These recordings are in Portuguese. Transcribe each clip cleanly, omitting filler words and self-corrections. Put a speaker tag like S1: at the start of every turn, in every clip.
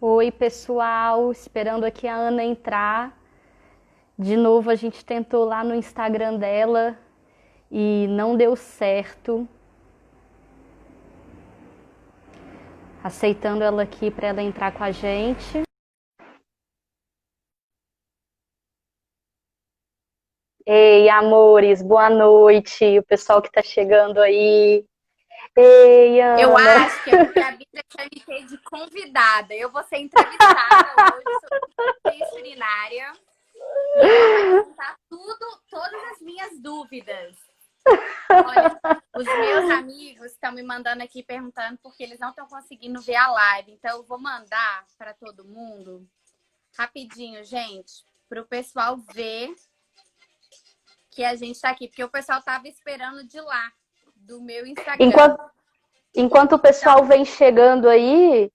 S1: Oi, pessoal, esperando aqui a Ana entrar. De novo, a gente tentou lá no Instagram dela e não deu certo. Aceitando ela aqui para ela entrar com a gente. Ei, amores, boa noite. O pessoal que tá chegando aí. Ei,
S2: Eu
S1: Ana.
S2: acho que é porque a Bíblia quer me ter de convidada. Eu vou ser entrevistada hoje sobre ciência urinária e ela vai perguntar tudo, todas as minhas dúvidas. Olha, os meus amigos estão me mandando aqui perguntando porque eles não estão conseguindo ver a live. Então, eu vou mandar para todo mundo rapidinho, gente, para o pessoal ver que a gente está aqui. Porque o pessoal estava esperando de lá, do meu Instagram.
S1: Enquanto, enquanto o pessoal
S2: Então,
S1: vem chegando aí,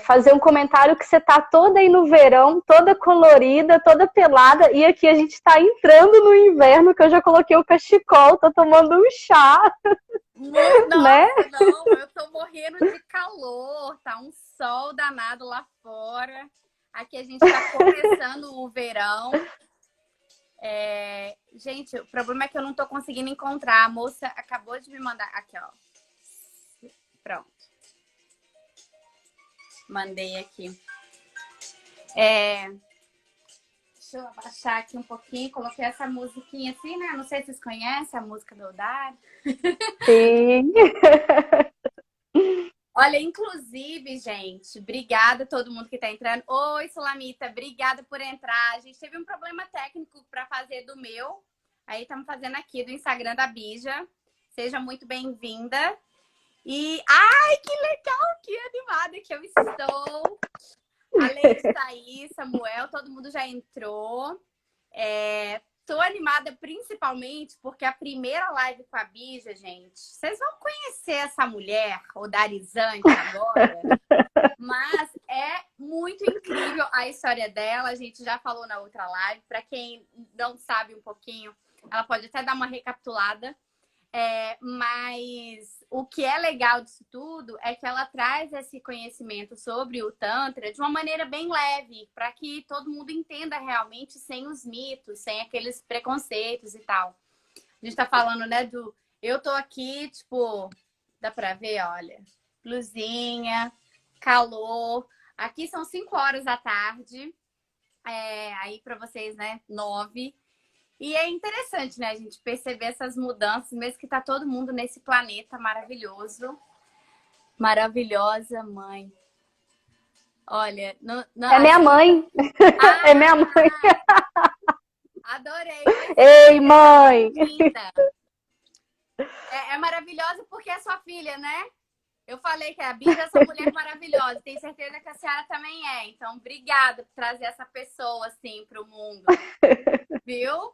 S1: fazer um comentário que você tá toda aí no verão, toda colorida, toda pelada, e aqui a gente tá entrando no inverno, que eu já coloquei o cachecol, tô tomando um chá, né?
S2: Nossa, não, eu tô morrendo de calor, tá um sol danado lá fora. Aqui a gente tá começando o verão. Gente, o problema é que eu não tô conseguindo encontrar. A moça acabou de me mandar. Aqui, ó. Pronto. Mandei aqui. Deixa eu abaixar aqui um pouquinho. Coloquei essa musiquinha assim, né? Não sei se vocês conhecem a música do Dário.
S1: Sim.
S2: Olha, inclusive, gente, obrigada a todo mundo que está entrando. Oi, Sulamita, obrigada por entrar. A gente teve um problema técnico para fazer do meu. Aí estamos fazendo aqui do Instagram da Bija. Seja muito bem-vinda. E, ai, que legal, que animada que eu estou. A Leite tá aí, Samuel, todo mundo já entrou. Tô animada principalmente porque a primeira live com a Bija, gente, vocês vão conhecer essa mulher odarizante agora, mas é muito incrível a história dela. A gente já falou na outra live. Para quem não sabe um pouquinho, ela pode até dar uma recapitulada. Mas o que é legal disso tudo é que ela traz esse conhecimento sobre o Tantra de uma maneira bem leve, para que todo mundo entenda realmente sem os mitos, sem aqueles preconceitos e tal. A gente tá falando, né, do... Eu tô aqui, tipo, dá pra ver, olha, blusinha, calor. Aqui são 5 horas da tarde, aí para vocês, né, 9. E é interessante, né, a gente perceber essas mudanças, mesmo que tá todo mundo nesse planeta maravilhoso. Maravilhosa mãe. Olha,
S1: É minha
S2: achei.
S1: mãe, é minha mãe.
S2: Ah, adorei o
S1: Ei,
S2: exemplo. Seja
S1: mãe.
S2: bem-vinda. É maravilhosa porque é sua filha, né? Eu falei que a Bia é essa mulher maravilhosa. Tenho certeza que a senhora também é. Então, obrigada por trazer essa pessoa assim para o mundo, viu?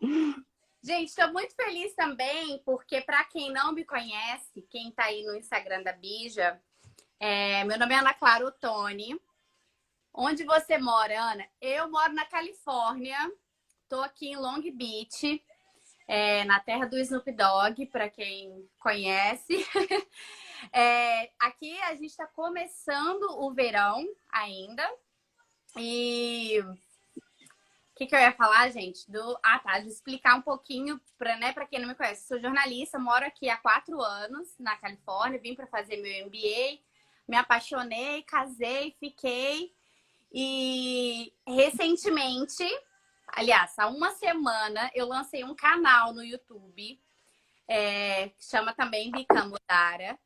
S2: Gente, estou muito feliz também, porque para quem não me conhece, quem está aí no Instagram da Bija, meu nome é Ana Clara Ottoni. Onde você mora, Ana? Eu moro na Califórnia, estou aqui em Long Beach, na terra do Snoop Dogg, para quem conhece. Aqui a gente está começando o verão ainda. E que eu ia falar, gente? De explicar um pouquinho para quem não me conhece. Sou jornalista, moro aqui há 4 anos na Califórnia, vim para fazer meu MBA, me apaixonei, casei, fiquei e recentemente, aliás, há uma semana, eu lancei um canal no YouTube que chama também Bicamodara,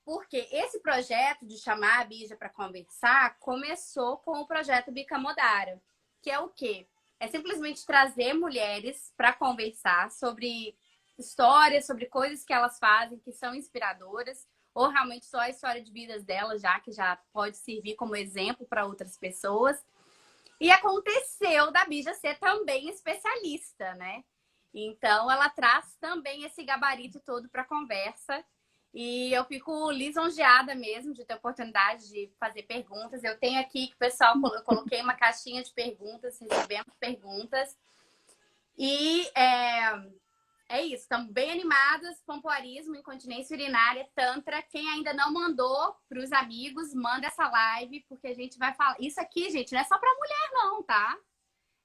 S2: porque esse projeto de chamar a Bija para conversar começou com o projeto Bicamodara, que é o quê? É simplesmente trazer mulheres para conversar sobre histórias, sobre coisas que elas fazem que são inspiradoras, ou realmente só a história de vidas delas, já que já pode servir como exemplo para outras pessoas. E aconteceu da Bija ser também especialista, né? Então, ela traz também esse gabarito todo para a conversa. E eu fico lisonjeada mesmo de ter a oportunidade de fazer perguntas. Eu tenho aqui que o pessoal, eu coloquei uma caixinha de perguntas, recebemos perguntas. E É isso, estamos bem animadas. Pompoarismo, incontinência urinária, tantra. Quem ainda não mandou para os amigos, manda essa live, porque a gente vai falar. Isso aqui, gente, não é só para mulher, não, tá?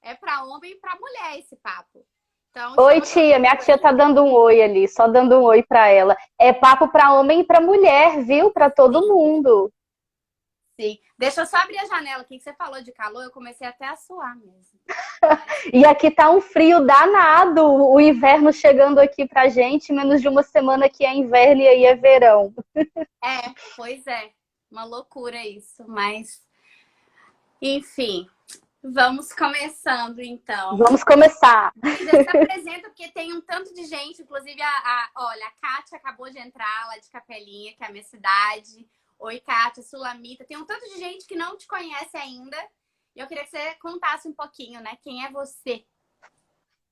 S2: É para homem e para mulher esse papo. Então,
S1: Oi,
S2: chama todo
S1: tia. Minha
S2: mundo
S1: tia tá
S2: aí.
S1: dando um oi ali, só dando um oi pra ela. É papo pra homem e pra mulher, viu? Pra todo
S2: Sim,
S1: mundo.
S2: sim. Deixa eu só abrir a janela aqui, que você falou de calor, eu comecei até a suar mesmo. Mas,
S1: E aqui tá um frio danado, o inverno chegando aqui pra gente, menos de uma semana que é inverno e aí é verão.
S2: pois é, uma loucura isso, mas enfim, vamos começando então.
S1: Vamos começar.
S2: Bia, se apresenta porque tem um tanto de gente, inclusive olha, a Kátia acabou de entrar lá de Capelinha, que é a minha cidade. Oi, Kátia, Sulamita. Tem um tanto de gente que não te conhece ainda. E eu queria que você contasse um pouquinho, né? Quem é você?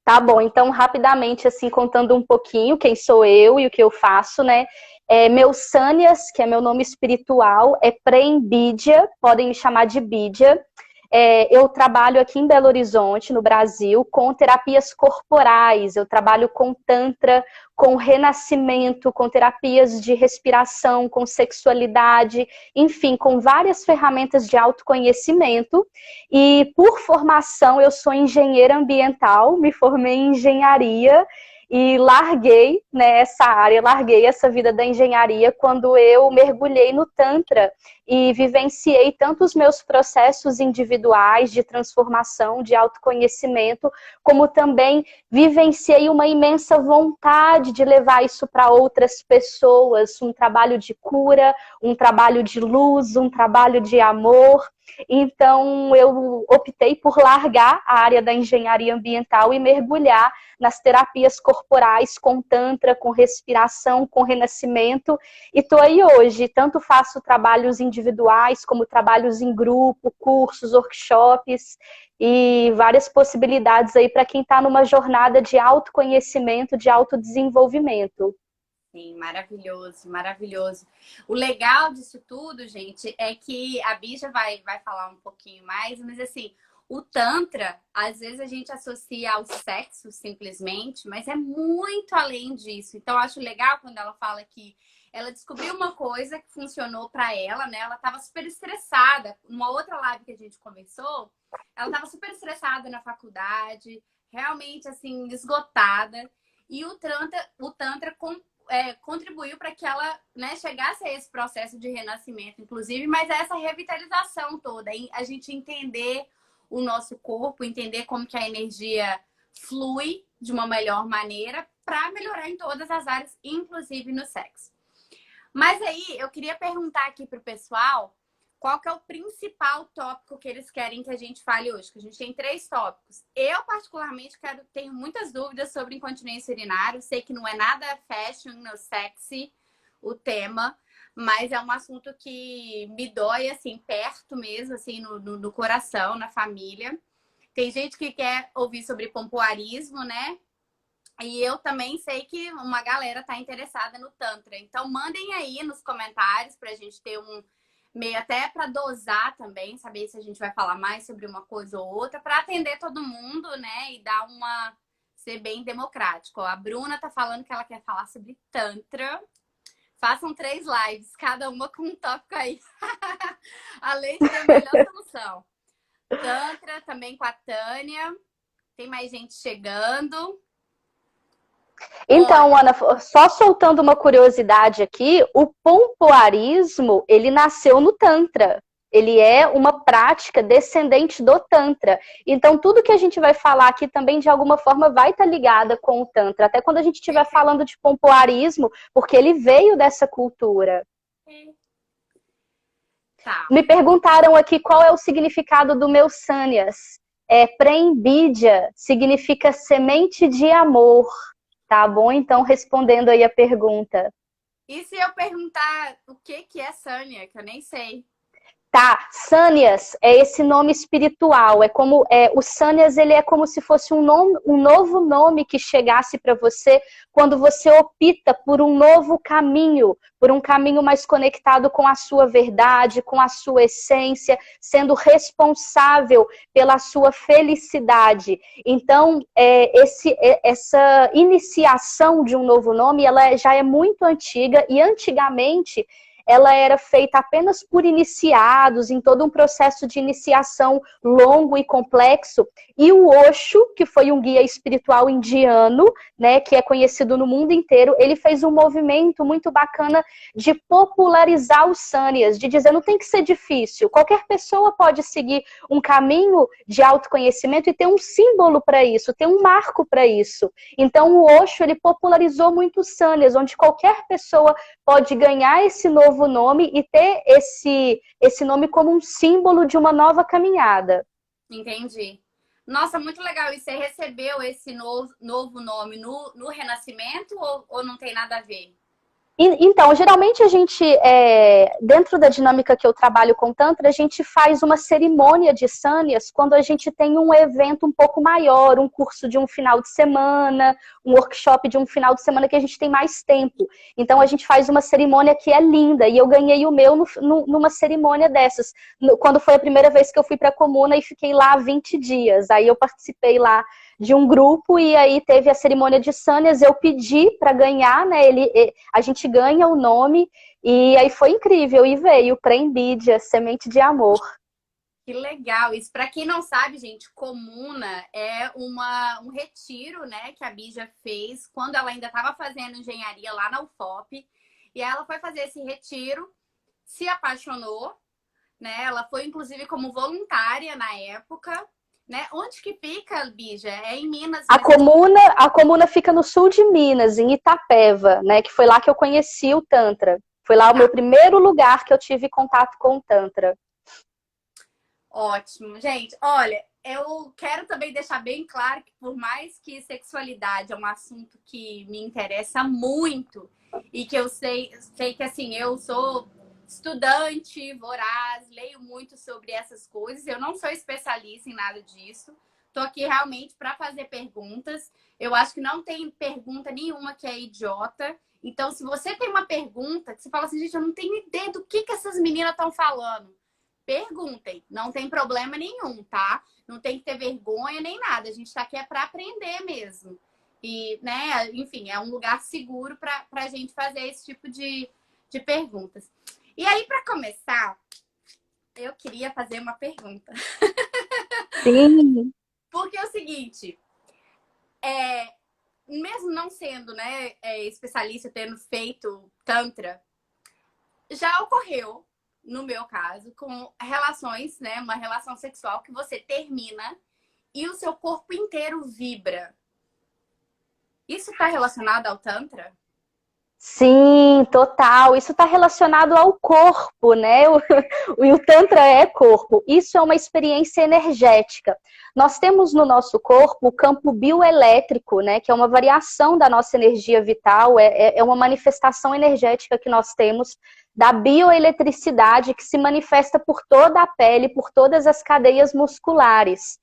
S1: Tá bom, então rapidamente, assim, contando um pouquinho quem sou eu e o que eu faço, né? Meu Sânias, que é meu nome espiritual, é Prem Bídia, podem me chamar de Bídia. Eu trabalho aqui em Belo Horizonte, no Brasil, com terapias corporais. Eu trabalho com Tantra, com renascimento, com terapias de respiração, com sexualidade, enfim, com várias ferramentas de autoconhecimento. E por formação, eu sou engenheira ambiental, me formei em engenharia e larguei, né, essa área, larguei essa vida da engenharia quando eu mergulhei no Tantra e vivenciei tanto os meus processos individuais de transformação, de autoconhecimento, como também vivenciei uma imensa vontade de levar isso para outras pessoas, um trabalho de cura, um trabalho de luz, um trabalho de amor. Então, eu optei por largar a área da engenharia ambiental e mergulhar nas terapias corporais com tantra, com respiração, com renascimento. E estou aí hoje, tanto faço trabalhos individuais, como trabalhos em grupo, cursos, workshops e várias possibilidades aí para quem está numa jornada de autoconhecimento, de autodesenvolvimento.
S2: Sim, maravilhoso, maravilhoso. O legal disso tudo, gente, é que a Bija vai falar um pouquinho mais, mas assim, o Tantra, às vezes a gente associa ao sexo simplesmente, mas é muito além disso. Então, eu acho legal quando ela fala que ela descobriu uma coisa que funcionou para ela, né? Ela estava super estressada. Numa outra live que a gente conversou, ela estava super estressada na faculdade, realmente assim, esgotada. E o Tantra contribuiu para que ela, né, chegasse a esse processo de renascimento, inclusive, mas essa revitalização toda, a gente entender o nosso corpo, entender como que a energia flui de uma melhor maneira para melhorar em todas as áreas, inclusive no sexo. Mas aí eu queria perguntar aqui para o pessoal qual que é o principal tópico que eles querem que a gente fale hoje, que a gente tem 3 tópicos. Eu, particularmente, tenho muitas dúvidas sobre incontinência urinária. Sei que não é nada fashion, no sexy o tema, mas é um assunto que me dói, assim, perto mesmo, assim, no coração, na família. Tem gente que quer ouvir sobre pompoarismo, né? E eu também sei que uma galera tá interessada no Tantra. Então, mandem aí nos comentários pra gente ter um meio até para dosar também, saber se a gente vai falar mais sobre uma coisa ou outra, para atender todo mundo, né? E dar uma ser bem democrático. A Bruna tá falando que ela quer falar sobre Tantra. Façam 3 lives, cada uma com um tópico aí. A Leite deu a melhor solução. Tantra também com a Tânia. Tem mais gente chegando.
S1: Então,
S2: Olha,
S1: Ana, só soltando uma curiosidade aqui, o pompoarismo, ele nasceu no Tantra. Ele é uma prática descendente do Tantra. Então, tudo que a gente vai falar aqui também, de alguma forma, vai estar ligada com o Tantra. Até quando a gente estiver falando de pompoarismo, porque ele veio dessa cultura.
S2: tá.
S1: Me perguntaram aqui qual é o significado do meu Sânias. Prembídia significa semente de amor. Tá bom? Então, respondendo aí a pergunta.
S2: E se eu perguntar o que é Sânia, que eu nem sei?
S1: Tá, Sânias é esse nome espiritual, o Sânias, ele é como se fosse um novo nome que chegasse para você quando você opta por um novo caminho, por um caminho mais conectado com a sua verdade, com a sua essência, sendo responsável pela sua felicidade. Então, essa iniciação de um novo nome, ela já é muito antiga e antigamente ela era feita apenas por iniciados, em todo um processo de iniciação longo e complexo. E o Osho, que foi um guia espiritual indiano, né, que é conhecido no mundo inteiro, ele fez um movimento muito bacana de popularizar os sânias, de dizer, não tem que ser difícil, qualquer pessoa pode seguir um caminho de autoconhecimento e ter um símbolo para isso, ter um marco para isso. Então o Osho, ele popularizou muito os sânias, onde qualquer pessoa pode ganhar esse novo nome e ter esse nome como um símbolo de uma nova caminhada.
S2: Entendi. Nossa, muito legal. E você recebeu esse novo nome no Renascimento ou não tem nada a ver?
S1: Então, geralmente a gente, dentro da dinâmica que eu trabalho com Tantra, a gente faz uma cerimônia de sânias quando a gente tem um evento um pouco maior, um curso de um final de semana, um workshop de um final de semana que a gente tem mais tempo. Então a gente faz uma cerimônia que é linda, e eu ganhei o meu numa cerimônia dessas. Quando foi a primeira vez que eu fui para a comuna e fiquei lá 20 dias. Aí eu participei lá de um grupo e aí teve a cerimônia de sânias, eu pedi para ganhar, né? A gente ganha o nome e aí foi incrível e veio Prem Vidya, Semente de Amor.
S2: Que legal! Isso, para quem não sabe, gente, comuna é um retiro, né, que a Bíblia fez quando ela ainda estava fazendo engenharia lá na UFOP. E ela foi fazer esse retiro, se apaixonou, né? Ela foi inclusive como voluntária na época. Né? Onde que fica, Bija? É em Minas.
S1: A comuna fica no sul de Minas, em Itapeva, né? Que foi lá que eu conheci o Tantra. Foi lá o meu primeiro lugar que eu tive contato com o Tantra.
S2: Ótimo. Gente, olha, eu quero também deixar bem claro que por mais que sexualidade é um assunto que me interessa muito e que eu sei que assim, eu sou estudante, voraz, leio muito sobre essas coisas. Eu não sou especialista em nada disso. Tô aqui realmente para fazer perguntas. Eu acho que não tem pergunta nenhuma que é idiota. Então, se você tem uma pergunta que você fala assim, gente, eu não tenho ideia do que essas meninas estão falando, perguntem. Não tem problema nenhum, tá? Não tem que ter vergonha nem nada. A gente tá aqui para aprender mesmo. E, né, enfim, é um lugar seguro para a gente fazer esse tipo de perguntas. E aí, para começar, eu queria fazer uma pergunta.
S1: Sim.
S2: Porque é o seguinte, mesmo não sendo, né, especialista, tendo feito Tantra, já ocorreu, no meu caso, com relações, né, uma relação sexual que você termina e o seu corpo inteiro vibra. Isso está relacionado ao Tantra?
S1: Sim, total. Isso está relacionado ao corpo, né? O Tantra é corpo. Isso é uma experiência energética. Nós temos no nosso corpo o campo bioelétrico, né? Que é uma variação da nossa energia vital, é uma manifestação energética que nós temos da bioeletricidade que se manifesta por toda a pele, por todas as cadeias musculares.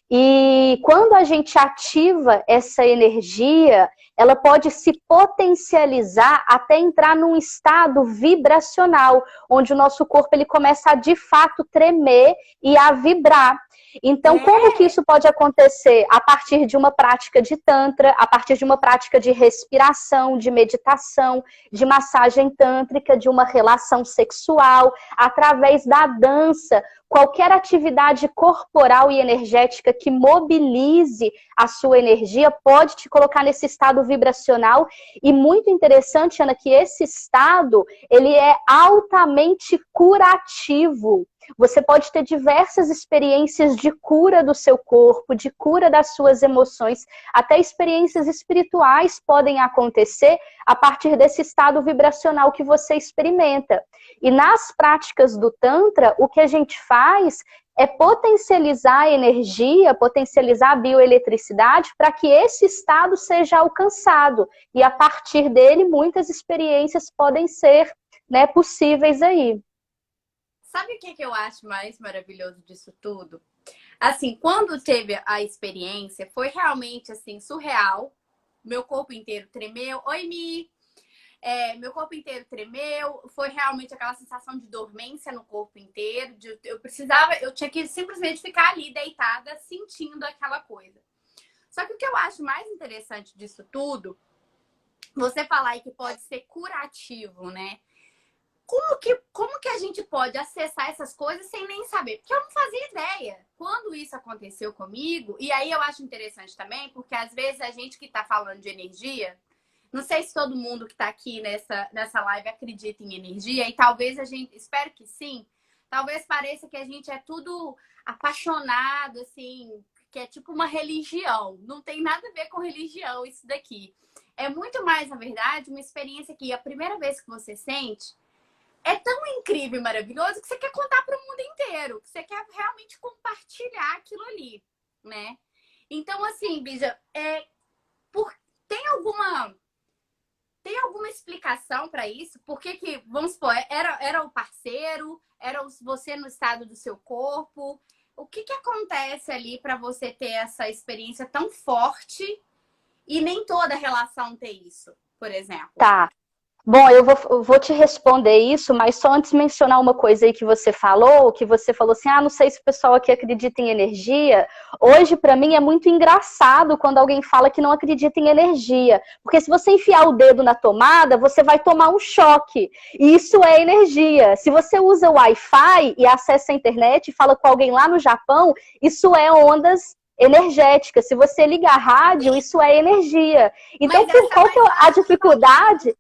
S1: E quando a gente ativa essa energia, ela pode se potencializar até entrar num estado vibracional, onde o nosso corpo ele começa a de fato tremer e a vibrar. Então, como que isso pode acontecer? A partir de uma prática de tantra, a partir de uma prática de respiração, de meditação, de massagem tântrica, de uma relação sexual, através da dança, qualquer atividade corporal e energética que mobilize a sua energia pode te colocar nesse estado vibracional. E muito interessante, Ana, que esse estado ele é altamente curativo. Você pode ter diversas experiências de cura do seu corpo, de cura das suas emoções, até experiências espirituais podem acontecer a partir desse estado vibracional que você experimenta. E nas práticas do Tantra, o que a gente faz é potencializar a energia, potencializar a bioeletricidade para que esse estado seja alcançado. E a partir dele, muitas experiências podem ser, né, possíveis aí.
S2: Sabe o que que eu acho mais maravilhoso disso tudo? Assim, quando teve a experiência, foi realmente assim surreal. Meu corpo inteiro tremeu. Oi, Mi! Meu corpo inteiro tremeu. Foi realmente aquela sensação de dormência no corpo inteiro. Eu tinha que simplesmente ficar ali deitada, sentindo aquela coisa. Só que o que eu acho mais interessante disso tudo, você falar aí que pode ser curativo, né? Como que a gente pode acessar essas coisas sem nem saber? Porque eu não fazia ideia quando isso aconteceu comigo. E aí eu acho interessante também, porque às vezes a gente que tá falando de energia, não sei se todo mundo que tá aqui nessa live acredita em energia, e talvez a gente, espero que sim, talvez pareça que a gente é tudo apaixonado, assim, que é tipo uma religião. Não tem nada a ver com religião isso daqui. É muito mais, na verdade, uma experiência que a primeira vez que você sente é tão incrível e maravilhoso que você quer contar para o mundo inteiro, que você quer realmente compartilhar aquilo ali, né? Então, assim, Bija, por... tem alguma explicação para isso? Por que que, vamos supor, era o parceiro, era você no estado do seu corpo? O que que acontece ali para você ter essa experiência tão forte e nem toda relação ter isso, por exemplo?
S1: Tá. Bom, eu vou te responder isso, mas só antes mencionar uma coisa aí que você falou assim, não sei se o pessoal aqui acredita em energia. Hoje, para mim, é muito engraçado quando alguém fala que não acredita em energia, porque se você enfiar o dedo na tomada, você vai tomar um choque, e isso é energia. Se você usa o Wi-Fi e acessa a internet e fala com alguém lá no Japão, isso é ondas energéticas. Se você liga a rádio, isso é energia. Então, qual que é a dificuldade?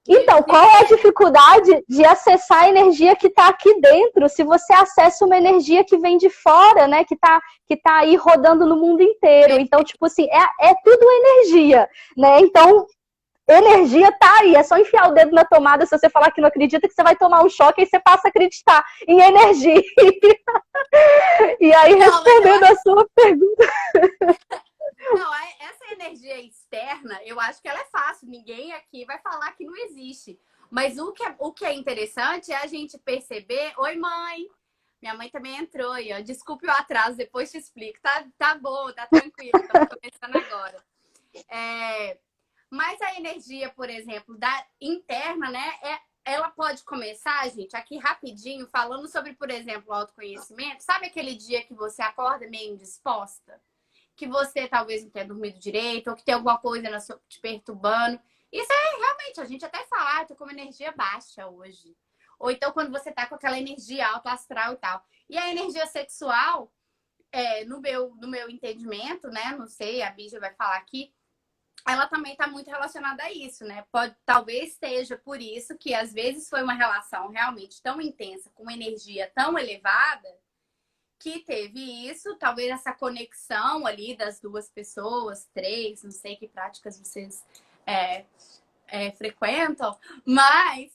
S1: Então, qual é a dificuldade de acessar a energia que está aqui dentro, se você acessa uma energia que vem de fora, né? Que tá aí rodando no mundo inteiro. Então, tipo assim, é tudo energia, né? Então, energia tá aí. É só enfiar o dedo na tomada, se você falar que não acredita, que você vai tomar um choque e você passa a acreditar em energia. E aí, respondendo a sua pergunta.
S2: Não, essa energia externa, eu acho que ela é fácil. Ninguém aqui vai falar que não existe. Mas o que é interessante é a gente perceber... Oi, mãe! Minha mãe também entrou aí, ó. Desculpe o atraso, depois te explico. Tá bom, tá tranquilo. Estamos começando agora. Mas a energia, por exemplo, da interna, né? Ela pode começar, gente, aqui rapidinho, falando sobre, por exemplo, o autoconhecimento. Sabe aquele dia que você acorda meio indisposta? Que você talvez não tenha dormido direito, ou que tem alguma coisa te perturbando. Isso é realmente, a gente até fala, tô com uma energia baixa hoje. Ou então quando você tá com aquela energia alta astral e tal. E a energia sexual, no meu entendimento, né? Não sei, a Bíblia vai falar aqui, ela também está muito relacionada a isso, né? Talvez seja por isso que às vezes foi uma relação realmente tão intensa, com uma energia tão elevada, que teve isso, talvez essa conexão ali das duas pessoas, três, não sei que práticas vocês frequentam, mas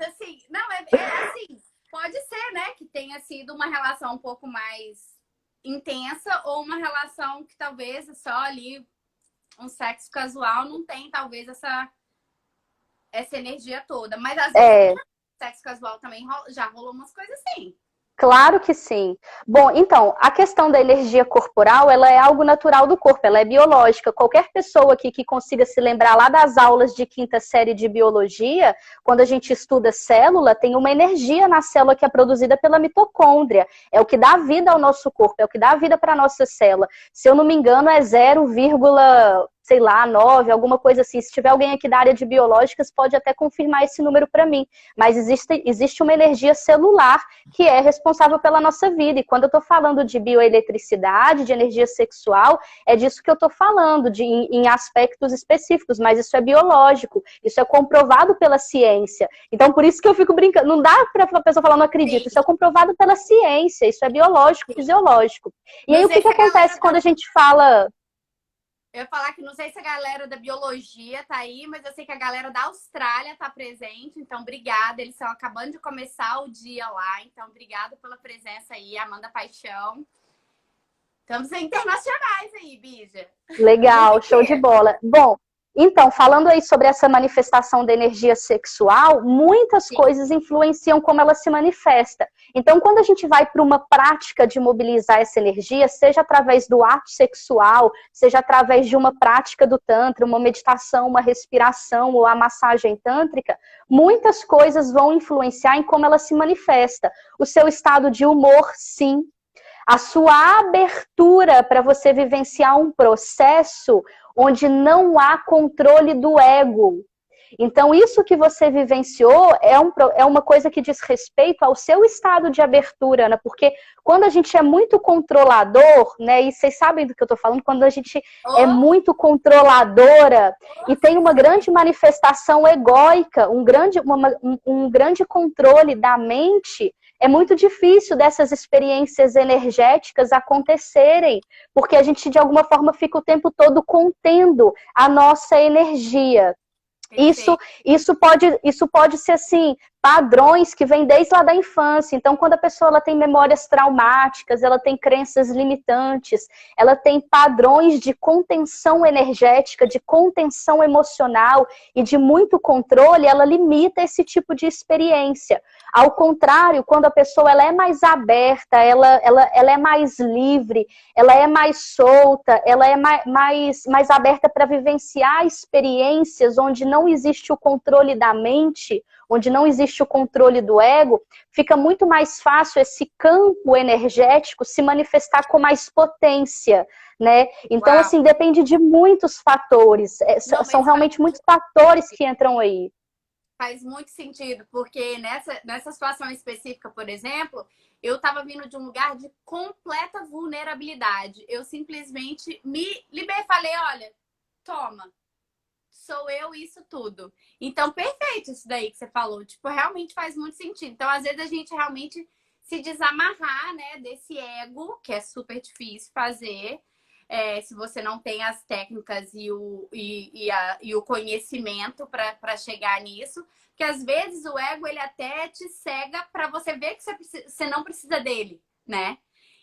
S2: assim, não, assim, pode ser, né, que tenha sido uma relação um pouco mais intensa ou uma relação que talvez só ali um sexo casual não tem talvez essa energia toda, mas às vezes sexo casual também já rolou umas coisas assim.
S1: Claro que sim. Bom, então, a questão da energia corporal, ela é algo natural do corpo, ela é biológica. Qualquer pessoa aqui que consiga se lembrar lá das aulas de quinta série de biologia, quando a gente estuda célula, tem uma energia na célula que é produzida pela mitocôndria. É o que dá vida ao nosso corpo, é o que dá vida para a nossa célula. Se eu não me engano, é 0, sei lá, 9, alguma coisa assim. Se tiver alguém aqui da área de biológicas, pode até confirmar esse número para mim. Mas existe uma energia celular que é responsável pela nossa vida. E quando eu estou falando de bioeletricidade, de energia sexual, é disso que eu estou falando, em aspectos específicos, mas isso é biológico, isso é comprovado pela ciência. Então, por isso que eu fico brincando. Não dá para a pessoa falar, não acredito. Isso é comprovado pela ciência, isso é biológico, fisiológico. E aí, o que acontece quando a gente fala...
S2: Eu ia falar que não sei se a galera da biologia tá aí, mas eu sei que a galera da Austrália tá presente, então obrigada. Eles estão acabando de começar o dia lá, então obrigada pela presença aí, Amanda Paixão. Estamos internacionais aí, Bija.
S1: Legal, show de bola. Bom, Então, falando aí sobre essa manifestação da energia sexual, muitas coisas influenciam como ela se manifesta. Então, quando a gente vai para uma prática de mobilizar essa energia, seja através do ato sexual, seja através de uma prática do Tantra, uma meditação, uma respiração ou a massagem tântrica, muitas coisas vão influenciar em como ela se manifesta. O seu estado de humor, sim. A sua abertura para você vivenciar um processo onde não há controle do ego. Então, isso que você vivenciou é uma coisa que diz respeito ao seu estado de abertura, Ana, porque quando a gente é muito controlador, né, e vocês sabem do que eu estou falando, quando a gente é muito controladora e tem uma grande manifestação egóica, um grande controle da mente, é muito difícil dessas experiências energéticas acontecerem, porque a gente, de alguma forma, fica o tempo todo contendo a nossa energia. Isso pode ser, assim, padrões que vêm desde lá da infância. Então, quando a pessoa ela tem memórias traumáticas, ela tem crenças limitantes, ela tem padrões de contenção energética, de contenção emocional e de muito controle, ela limita esse tipo de experiência. Ao contrário, quando a pessoa ela é mais aberta, ela é mais livre, ela é mais solta, ela é mais aberta para vivenciar experiências onde não existe o controle da mente, onde não existe o controle do ego, fica muito mais fácil esse campo energético se manifestar com mais potência, né? Então, assim, depende de muitos fatores. São realmente muitos fatores que entram aí.
S2: Faz muito sentido, porque nessa situação específica, por exemplo, eu estava vindo de um lugar de completa vulnerabilidade. Eu simplesmente me liberei, falei, olha, toma, sou eu isso tudo. Então, perfeito isso daí que você falou. Tipo, realmente faz muito sentido. Então, às vezes, a gente realmente se desamarrar, né, desse ego, que é super difícil fazer, se você não tem as técnicas e o conhecimento para chegar nisso. Porque, às vezes, o ego, ele até te cega para você ver que você não precisa dele, né?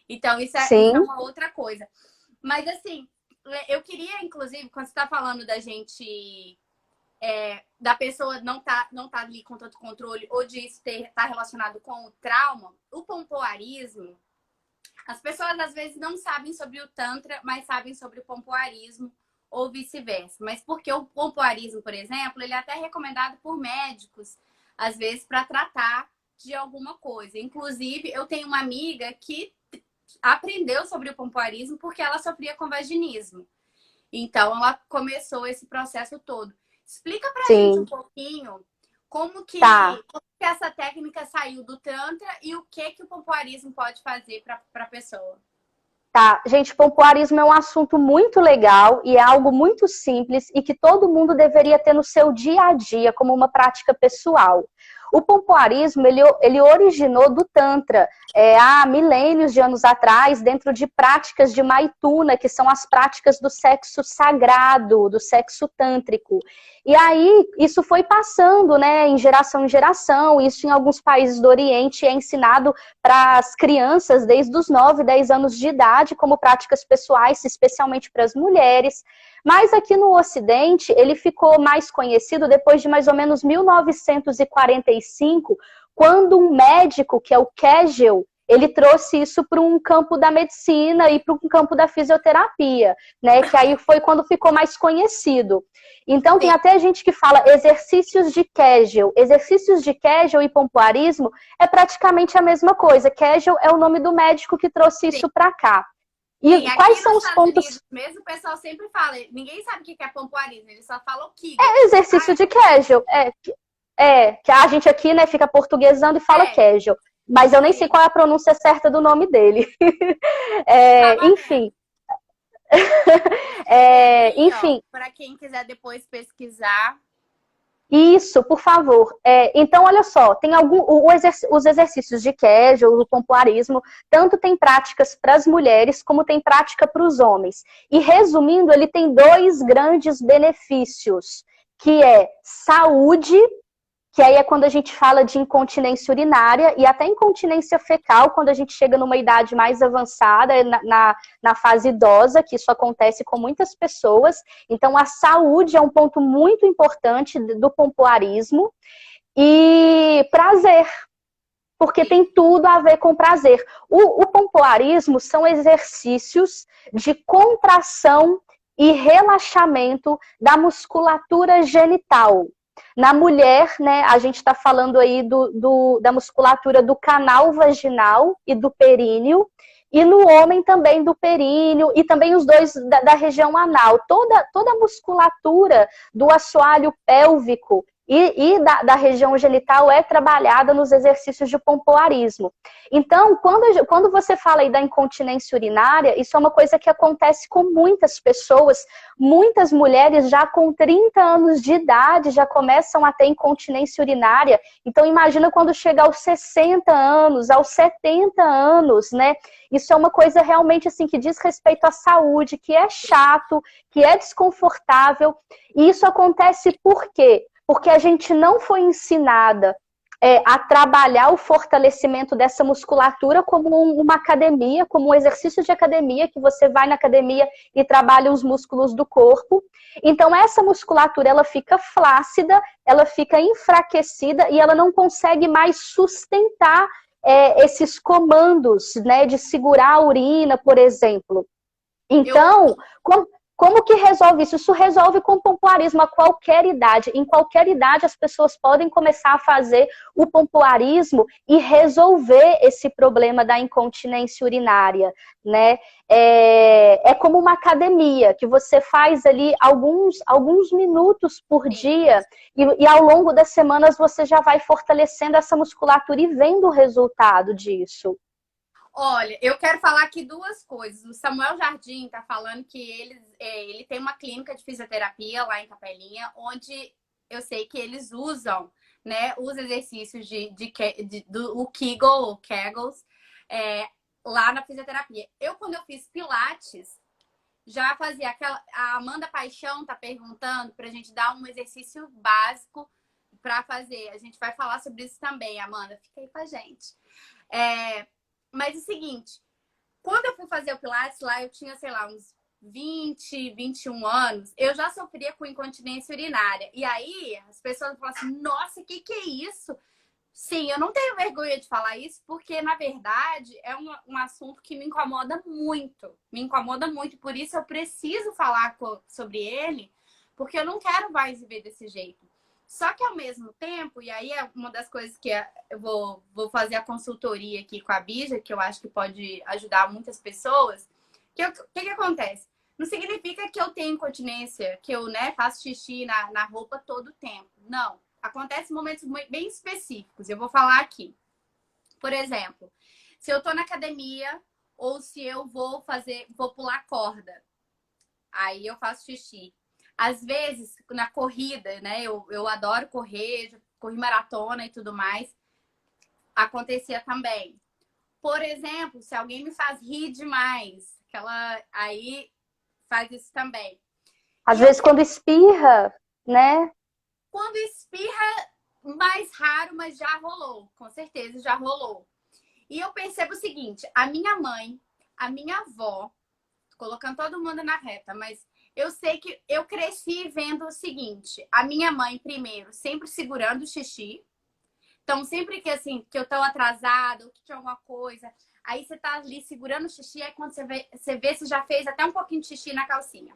S2: Então, isso é uma outra coisa. Mas, assim, eu queria, inclusive, quando você está falando da gente, da pessoa não tá ali com tanto controle, ou de isso tá relacionado com o trauma, o pompoarismo, as pessoas às vezes não sabem sobre o Tantra, mas sabem sobre o pompoarismo, ou vice-versa. Mas porque o pompoarismo, por exemplo, ele é até recomendado por médicos, às vezes, para tratar de alguma coisa. Inclusive, eu tenho uma amiga que aprendeu sobre o pompoarismo porque ela sofria com vaginismo. Então, ela começou esse processo todo. Explica pra gente um pouquinho como que essa técnica saiu do Tantra e o que o pompoarismo pode fazer para a pessoa.
S1: Tá, gente, pompoarismo é um assunto muito legal e é algo muito simples e que todo mundo deveria ter no seu dia a dia como uma prática pessoal. O pompoarismo, ele originou do Tantra, há milênios de anos atrás, dentro de práticas de Maituna, que são as práticas do sexo sagrado, do sexo tântrico. E aí, isso foi passando, né, em geração, isso em alguns países do Oriente é ensinado para as crianças desde os 9, 10 anos de idade, como práticas pessoais, especialmente para as mulheres. Mas aqui no Ocidente, ele ficou mais conhecido depois de mais ou menos 1945, quando um médico, que é o Kegel, ele trouxe isso para um campo da medicina e para um campo da fisioterapia, né? Que aí foi quando ficou mais conhecido. Então, tem até gente que fala exercícios de Kegel. Exercícios de Kegel e pompoarismo é praticamente a mesma coisa. Kegel é o nome do médico que trouxe isso para cá. E
S2: sim,
S1: quais são os pontos?
S2: Unidos, mesmo o pessoal sempre fala, ninguém sabe o que é pompoarismo, ele só fala o Kegel.
S1: É exercício de Kegel. Que a gente aqui, né, fica portuguesando e fala Kegel. Mas eu nem sei qual é a pronúncia certa do nome dele. Enfim. Enfim.
S2: Para quem quiser depois pesquisar.
S1: Isso, por favor. Então, olha só, tem os exercícios de Kegel, o pompoarismo, tanto tem práticas para as mulheres, como tem prática para os homens. E resumindo, ele tem 2 grandes benefícios, que é saúde, que aí é quando a gente fala de incontinência urinária e até incontinência fecal, quando a gente chega numa idade mais avançada, na fase idosa, que isso acontece com muitas pessoas. Então, a saúde é um ponto muito importante do pompoarismo. E prazer, porque tem tudo a ver com prazer. O pompoarismo são exercícios de contração e relaxamento da musculatura genital. Na mulher, né, a gente está falando aí da musculatura do canal vaginal e do períneo, e no homem também do períneo, e também os dois da região anal. Toda a musculatura do assoalho pélvico e da região genital é trabalhada nos exercícios de pompoarismo. Então, quando você fala aí da incontinência urinária, isso é uma coisa que acontece com muitas pessoas. Muitas mulheres já com 30 anos de idade já começam a ter incontinência urinária. Então, imagina quando chega aos 60 anos, aos 70 anos, né? Isso é uma coisa realmente assim que diz respeito à saúde, que é chato, que é desconfortável. E isso acontece por quê? Porque a gente não foi ensinada a trabalhar o fortalecimento dessa musculatura como uma academia, como um exercício de academia, que você vai na academia e trabalha os músculos do corpo. Então, essa musculatura, ela fica flácida, ela fica enfraquecida e ela não consegue mais sustentar esses comandos, né, de segurar a urina, por exemplo. Então, como que resolve isso? Isso resolve com pompoarismo a qualquer idade. Em qualquer idade, as pessoas podem começar a fazer o pompoarismo e resolver esse problema da incontinência urinária, né? É como uma academia, que você faz ali alguns minutos por dia e ao longo das semanas você já vai fortalecendo essa musculatura e vendo o resultado disso.
S2: Olha, eu quero falar aqui duas coisas. O Samuel Jardim está falando que ele tem uma clínica de fisioterapia lá em Capelinha, onde eu sei que eles usam, né, os exercícios do Kegels, lá na fisioterapia. Quando eu fiz Pilates, já fazia aquela... A Amanda Paixão tá perguntando para a gente dar um exercício básico para fazer. A gente vai falar sobre isso também, Amanda. Fica aí com a gente. Mas é o seguinte, quando eu fui fazer o Pilates lá, eu tinha, sei lá, uns 20, 21 anos, eu já sofria com incontinência urinária. E aí, as pessoas falam assim, nossa, que é isso? Sim, eu não tenho vergonha de falar isso, porque, na verdade, é um assunto que me incomoda muito. Me incomoda muito, por isso eu preciso falar sobre ele, porque eu não quero mais viver desse jeito. Só que ao mesmo tempo, e aí é uma das coisas que eu vou fazer a consultoria aqui com a Bija, que eu acho que pode ajudar muitas pessoas, que acontece? Não significa que eu tenho incontinência, que eu, né, faço xixi na roupa todo o tempo. Não. Acontece em momentos bem específicos. Eu vou falar aqui. Por exemplo, se eu tô na academia ou se eu vou pular corda, aí eu faço xixi. Às vezes, na corrida, né? Eu adoro correr, já corri maratona e tudo mais. Acontecia também. Por exemplo, se alguém me faz rir demais, aí faz isso também.
S1: Às vezes quando espirra, né?
S2: Quando espirra, mais raro, mas já rolou. Com certeza já rolou. E eu percebo o seguinte, a minha mãe, a minha avó, colocando todo mundo na reta, mas eu sei que eu cresci vendo o seguinte, a minha mãe, primeiro, sempre segurando o xixi. Então, sempre que assim, que eu tô atrasada, ou que tinha alguma coisa, aí você tá ali segurando o xixi, aí quando você já fez até um pouquinho de xixi na calcinha.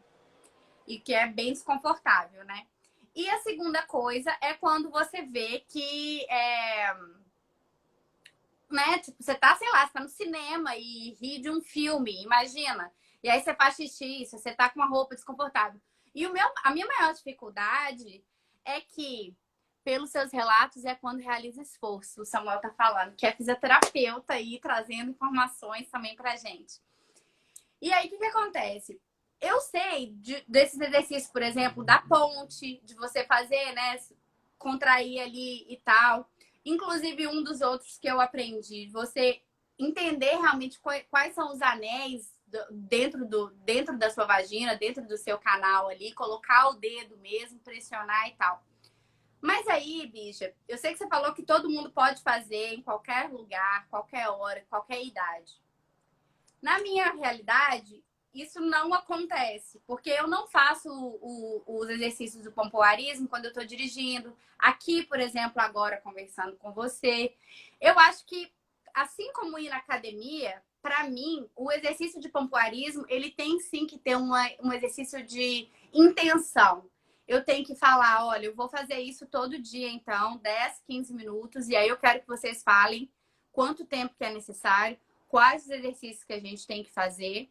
S2: E que é bem desconfortável, né? E a segunda coisa é quando você vê que né? Tipo, você tá, sei lá, você tá no cinema e ri de um filme, imagina. E aí você faz xixi, você tá com uma roupa desconfortável. E a minha maior dificuldade é que, pelos seus relatos, é quando realiza esforço. O Samuel tá falando, que é fisioterapeuta aí, trazendo informações também pra gente. E aí, o que acontece? Eu sei desses exercícios, por exemplo, da ponte, de você fazer, né? Contrair ali e tal. Inclusive, um dos outros que eu aprendi, você entender realmente quais são os anéis dentro da sua vagina, dentro do seu canal ali, colocar o dedo mesmo, pressionar e tal. Mas aí, bicha, eu sei que você falou que todo mundo pode fazer em qualquer lugar, qualquer hora, qualquer idade. Na minha realidade, isso não acontece, porque eu não faço os exercícios do pompoarismo quando eu estou dirigindo. Aqui, por exemplo, agora conversando com você. Eu acho que, assim como ir na academia, para mim, o exercício de pompoarismo, ele tem sim que ter um exercício de intenção. Eu tenho que falar, olha, eu vou fazer isso todo dia, então, 10, 15 minutos, e aí eu quero que vocês falem quanto tempo que é necessário, quais os exercícios que a gente tem que fazer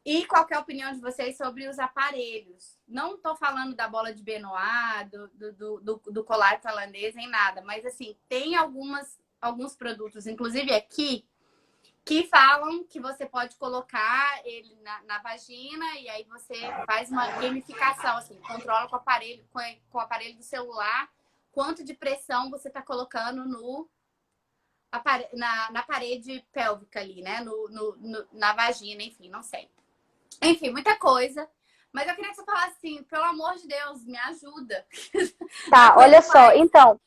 S2: e qual que é a opinião de vocês sobre os aparelhos. Não estou falando da bola de Benoit, do colar tailandês, nem nada, mas assim, tem alguns produtos, inclusive aqui, que falam que você pode colocar ele na vagina e aí você faz uma gamificação, assim, controla com o aparelho do celular quanto de pressão você está colocando na parede pélvica ali, né? Na vagina, enfim, não sei. Enfim, muita coisa. Mas eu queria que você falasse assim, pelo amor de Deus, me ajuda.
S1: Tá, olha só, então,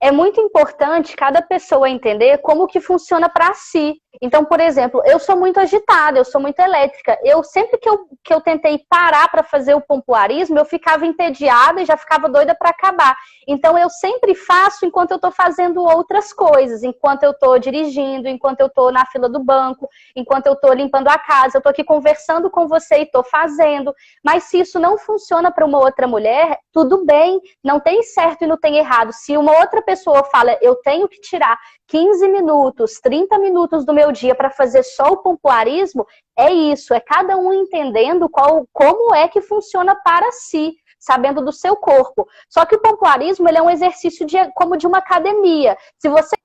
S1: é muito importante cada pessoa entender como que funciona para si. Então, por exemplo, eu sou muito agitada, eu sou muito elétrica. Eu sempre que eu tentei parar para fazer o pompoarismo, eu ficava entediada e já ficava doida para acabar. Então, eu sempre faço enquanto eu estou fazendo outras coisas, enquanto eu estou dirigindo, enquanto eu estou na fila do banco, enquanto eu estou limpando a casa, eu estou aqui conversando com você e estou fazendo. Mas se isso não funciona para uma outra mulher, tudo bem, não tem certo e não tem errado. Se uma outra pessoa fala, eu tenho que tirar 15 minutos, 30 minutos do meu dia para fazer só o pompoarismo, é isso, é cada um entendendo como é que funciona para si, sabendo do seu corpo. Só que o pompoarismo, ele é um exercício como de uma academia. Se você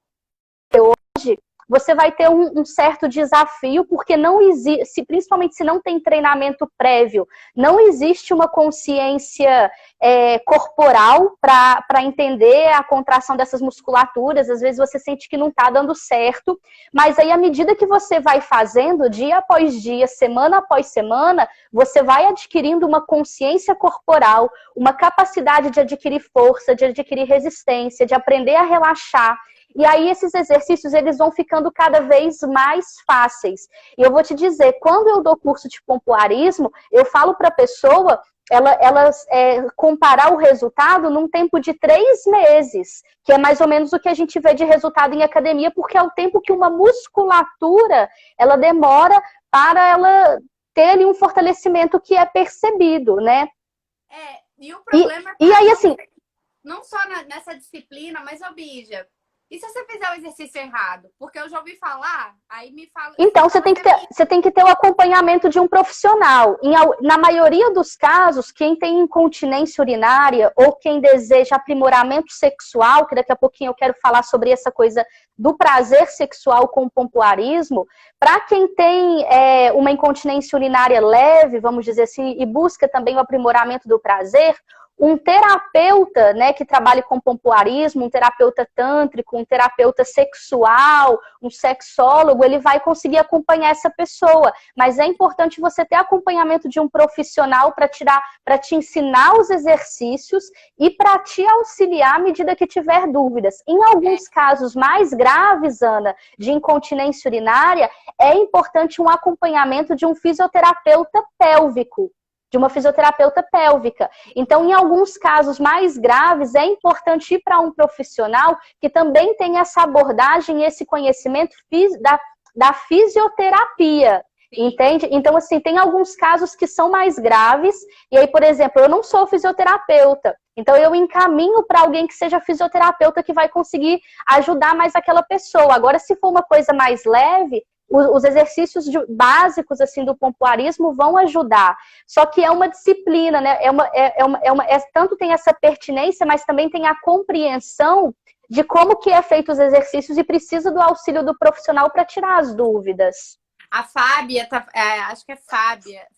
S1: hoje, você vai ter um certo desafio, porque não existe, principalmente se não tem treinamento prévio, não existe uma consciência corporal para entender a contração dessas musculaturas. Às vezes você sente que não está dando certo, mas aí à medida que você vai fazendo, dia após dia, semana após semana, você vai adquirindo uma consciência corporal, uma capacidade de adquirir força, de adquirir resistência, de aprender a relaxar. E aí esses exercícios, eles vão ficando cada vez mais fáceis. E eu vou te dizer, quando eu dou curso de pompoarismo, eu falo para a pessoa, ela comparar o resultado num tempo de 3 meses, que é mais ou menos o que a gente vê de resultado em academia, porque é o tempo que uma musculatura, ela demora para ela ter ali um fortalecimento que é percebido, né?
S2: E o problema
S1: e aí, assim,
S2: não só nessa disciplina, mas, ô Bija, e se você fizer o exercício errado? Porque eu já ouvi falar, aí me fala...
S1: Então, você tem que ter o acompanhamento de um profissional. Na maioria dos casos, quem tem incontinência urinária ou quem deseja aprimoramento sexual, que daqui a pouquinho eu quero falar sobre essa coisa do prazer sexual com o pompoarismo, para quem tem uma incontinência urinária leve, vamos dizer assim, e busca também o aprimoramento do prazer, um terapeuta, né, que trabalhe com pompoarismo, um terapeuta tântrico, um terapeuta sexual, um sexólogo, ele vai conseguir acompanhar essa pessoa. Mas é importante você ter acompanhamento de um profissional para te ensinar os exercícios e para te auxiliar à medida que tiver dúvidas. Em alguns casos mais graves, Ana, de incontinência urinária, é importante um acompanhamento de um fisioterapeuta pélvico, de uma fisioterapeuta pélvica. Então, em alguns casos mais graves, é importante ir para um profissional que também tem essa abordagem, esse conhecimento da fisioterapia, entende? Então, assim, tem alguns casos que são mais graves, e aí, por exemplo, eu não sou fisioterapeuta, então eu encaminho para alguém que seja fisioterapeuta que vai conseguir ajudar mais aquela pessoa. Agora, se for uma coisa mais leve, os exercícios básicos assim do pompoarismo vão ajudar. Só que é uma disciplina, né? Tanto tem essa pertinência, mas também tem a compreensão de como que é feito os exercícios e precisa do auxílio do profissional para tirar as dúvidas.
S2: A Fábia, acho que é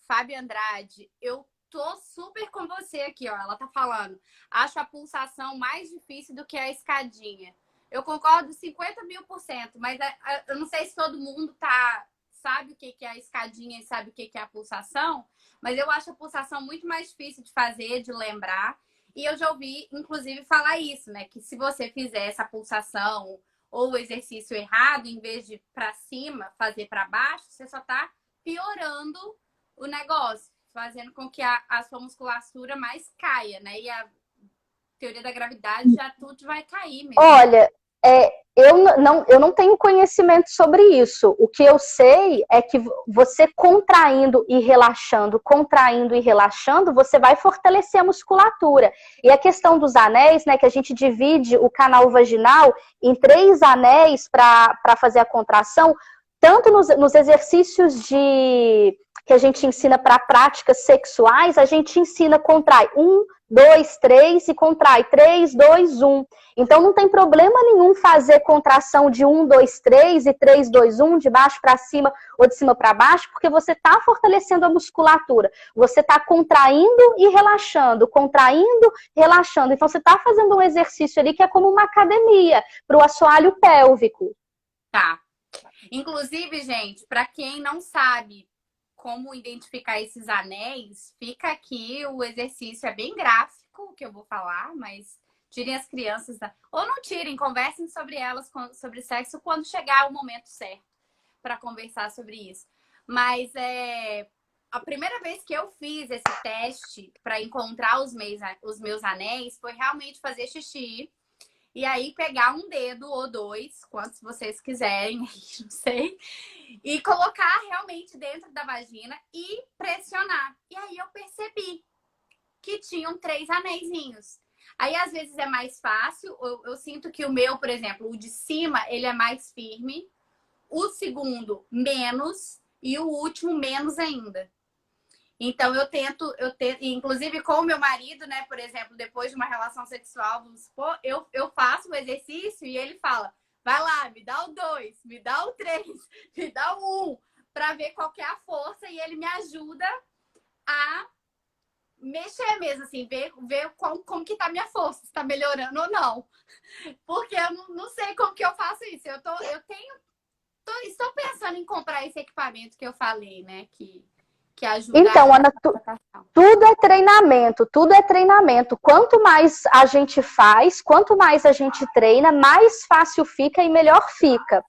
S2: Fábia Andrade, eu tô super com você aqui, ó. Ela tá falando, acho a pulsação mais difícil do que a escadinha. Eu concordo 50.000%, mas eu não sei se todo mundo sabe o que é a escadinha e sabe o que é a pulsação, mas eu acho a pulsação muito mais difícil de fazer, de lembrar. E eu já ouvi, inclusive, falar isso, né? Que se você fizer essa pulsação ou o exercício errado, em vez de para cima, fazer para baixo, você só tá piorando o negócio, fazendo com que a sua musculatura mais caia, né? E a teoria da gravidade já tudo vai cair mesmo.
S1: Olha, eu não tenho conhecimento sobre isso. O que eu sei é que você contraindo e relaxando, você vai fortalecer a musculatura. E a questão dos anéis, né, que a gente divide o canal vaginal em 3 anéis para fazer a contração, tanto nos exercícios que a gente ensina para práticas sexuais, a gente ensina contrai 1, 2, 3 e contrai 3, 2, 1. Então não tem problema nenhum fazer contração de 1, 2, 3 e 3, 2, 1, de baixo para cima ou de cima para baixo, porque você está fortalecendo a musculatura. Você está contraindo e relaxando, contraindo, relaxando. Então você está fazendo um exercício ali que é como uma academia para o assoalho pélvico.
S2: Tá. Inclusive, gente, para quem não sabe como identificar esses anéis, fica aqui o exercício, é bem gráfico o que eu vou falar, mas tirem as crianças, ou não tirem, conversem sobre elas, sobre sexo, quando chegar o momento certo para conversar sobre isso. Mas a primeira vez que eu fiz esse teste para encontrar os meus anéis foi realmente fazer xixi. E aí pegar um dedo ou 2, quantos vocês quiserem, não sei, e colocar realmente dentro da vagina e pressionar. E aí eu percebi que tinham 3 anéisinhos. Aí às vezes é mais fácil, eu sinto que o meu, por exemplo, o de cima, ele é mais firme, o segundo menos e o último menos ainda. Então eu tento, inclusive com o meu marido, né, por exemplo, depois de uma relação sexual, vamos supor, eu faço o exercício e ele fala, vai lá, me dá o 2, me dá o 3, me dá o 1, para ver qual que é a força, e ele me ajuda a mexer mesmo, assim, ver como que tá a minha força, se tá melhorando ou não. Porque eu não sei como que eu faço isso. Estou pensando em comprar esse equipamento que eu falei, né, que ajuda.
S1: Então, Ana, tudo é treinamento. Quanto mais a gente faz, quanto mais a gente treina, mais fácil fica e melhor fica.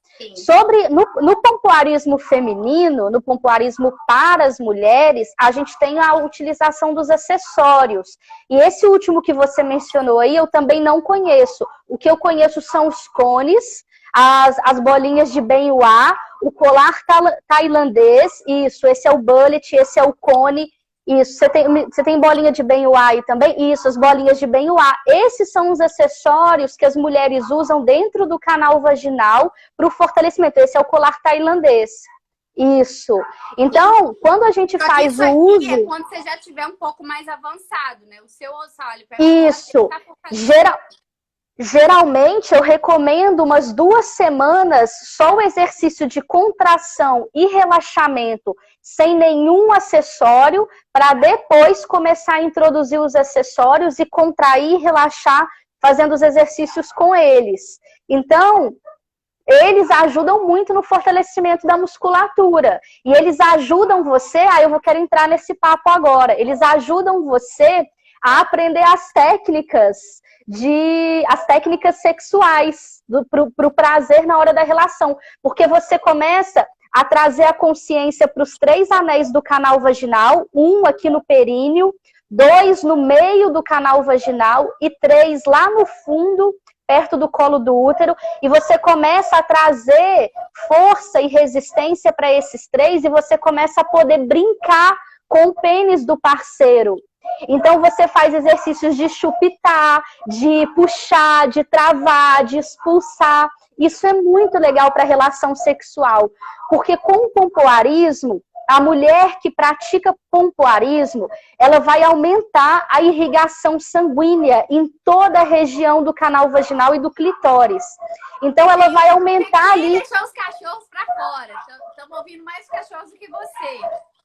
S1: No pompoarismo feminino, no pompoarismo para as mulheres, a gente tem a utilização dos acessórios. E esse último que você mencionou aí, eu também não conheço. O que eu conheço são os cones, as bolinhas de Ben-Wa, o colar tailandês, isso, esse é o bullet, esse é o cone, isso, você tem bolinha de Ben-Wa aí também? Isso, as bolinhas de Ben-Wa. Esses são os acessórios que as mulheres usam dentro do canal vaginal para o fortalecimento. Esse é o colar tailandês. Isso. Então, quando a gente faz o uso...
S2: é quando você já tiver um pouco mais avançado, né? O seu assoalho
S1: isso. Geralmente, eu recomendo umas 2 semanas só o exercício de contração e relaxamento sem nenhum acessório, para depois começar a introduzir os acessórios e contrair e relaxar fazendo os exercícios com eles. Então, eles ajudam muito no fortalecimento da musculatura. E eles ajudam você... eu quero entrar nesse papo agora. Eles ajudam você a aprender as técnicas sexuais para o prazer na hora da relação. Porque você começa a trazer a consciência para os 3 anéis do canal vaginal, 1 aqui no períneo, 2 no meio do canal vaginal e 3 lá no fundo, perto do colo do útero, e você começa a trazer força e resistência para esses 3 e você começa a poder brincar com o pênis do parceiro. Então você faz exercícios de chupitar, de puxar, de travar, de expulsar. Isso é muito legal para a relação sexual, porque com o pompoarismo, a mulher que pratica pompoarismo, ela vai aumentar a irrigação sanguínea em toda a região do canal vaginal e do clitóris. Então ela vai aumentar ali...
S2: deixar os cachorros para fora. Estamos ouvindo mais cachorros do que você.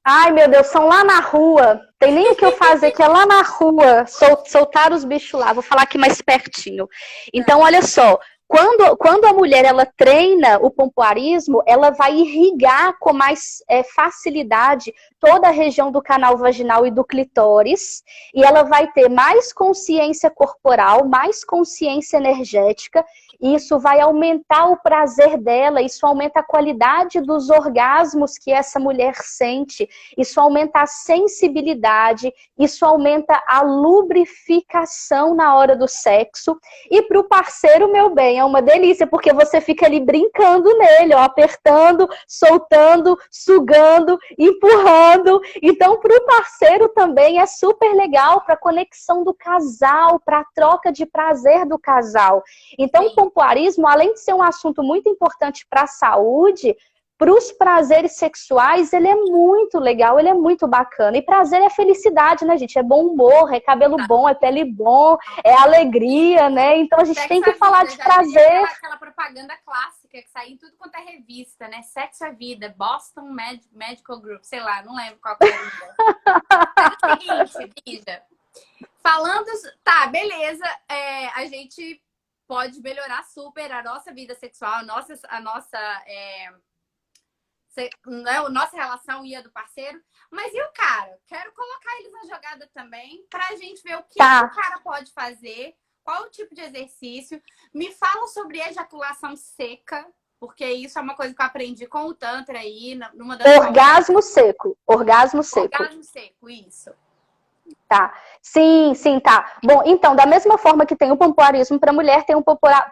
S1: Ai, meu Deus, são lá na rua. Tem nem o que eu fazer, que é lá na rua. Soltar os bichos lá. Vou falar aqui mais pertinho. Então, olha só. Quando a mulher ela treina o pompoarismo, ela vai irrigar com mais facilidade toda a região do canal vaginal e do clitóris, e ela vai ter mais consciência corporal, mais consciência energética, e isso vai aumentar o prazer dela, isso aumenta a qualidade dos orgasmos que essa mulher sente, isso aumenta a sensibilidade, isso aumenta a lubrificação na hora do sexo, e para o parceiro, meu bem, é uma delícia, porque você fica ali brincando nele, ó, apertando, soltando, sugando, empurrando. Então, para o parceiro também é super legal para a conexão do casal, para a troca de prazer do casal. Então, o pompoarismo, além de ser um assunto muito importante para a saúde, para os prazeres sexuais, ele é muito legal, ele é muito bacana. E prazer é felicidade, né, gente? É bom humor, é cabelo bom, é pele bom, é alegria, né? Então a gente
S2: Sexo
S1: tem que
S2: é
S1: falar
S2: vida.
S1: de
S2: Já
S1: prazer.
S2: aquela propaganda clássica que sai em tudo quanto é revista, né? Sexo é vida, Boston Medical Group, sei lá, não lembro qual que é. Mas é o seguinte, Bija, falando... Tá, beleza, a gente pode melhorar super a nossa vida sexual, a nossa relação e a do parceiro. Mas e o cara? Quero colocar eles na jogada também pra gente ver o que o cara pode fazer, qual o tipo de exercício. Me fala sobre ejaculação seca, porque isso é uma coisa que eu aprendi com o Tantra aí, numa das
S1: Orgasmo seco. Orgasmo seco.
S2: Orgasmo seco, isso.
S1: Tá. Sim, tá. Bom, então, da mesma forma que tem o pompoarismo para a mulher, tem o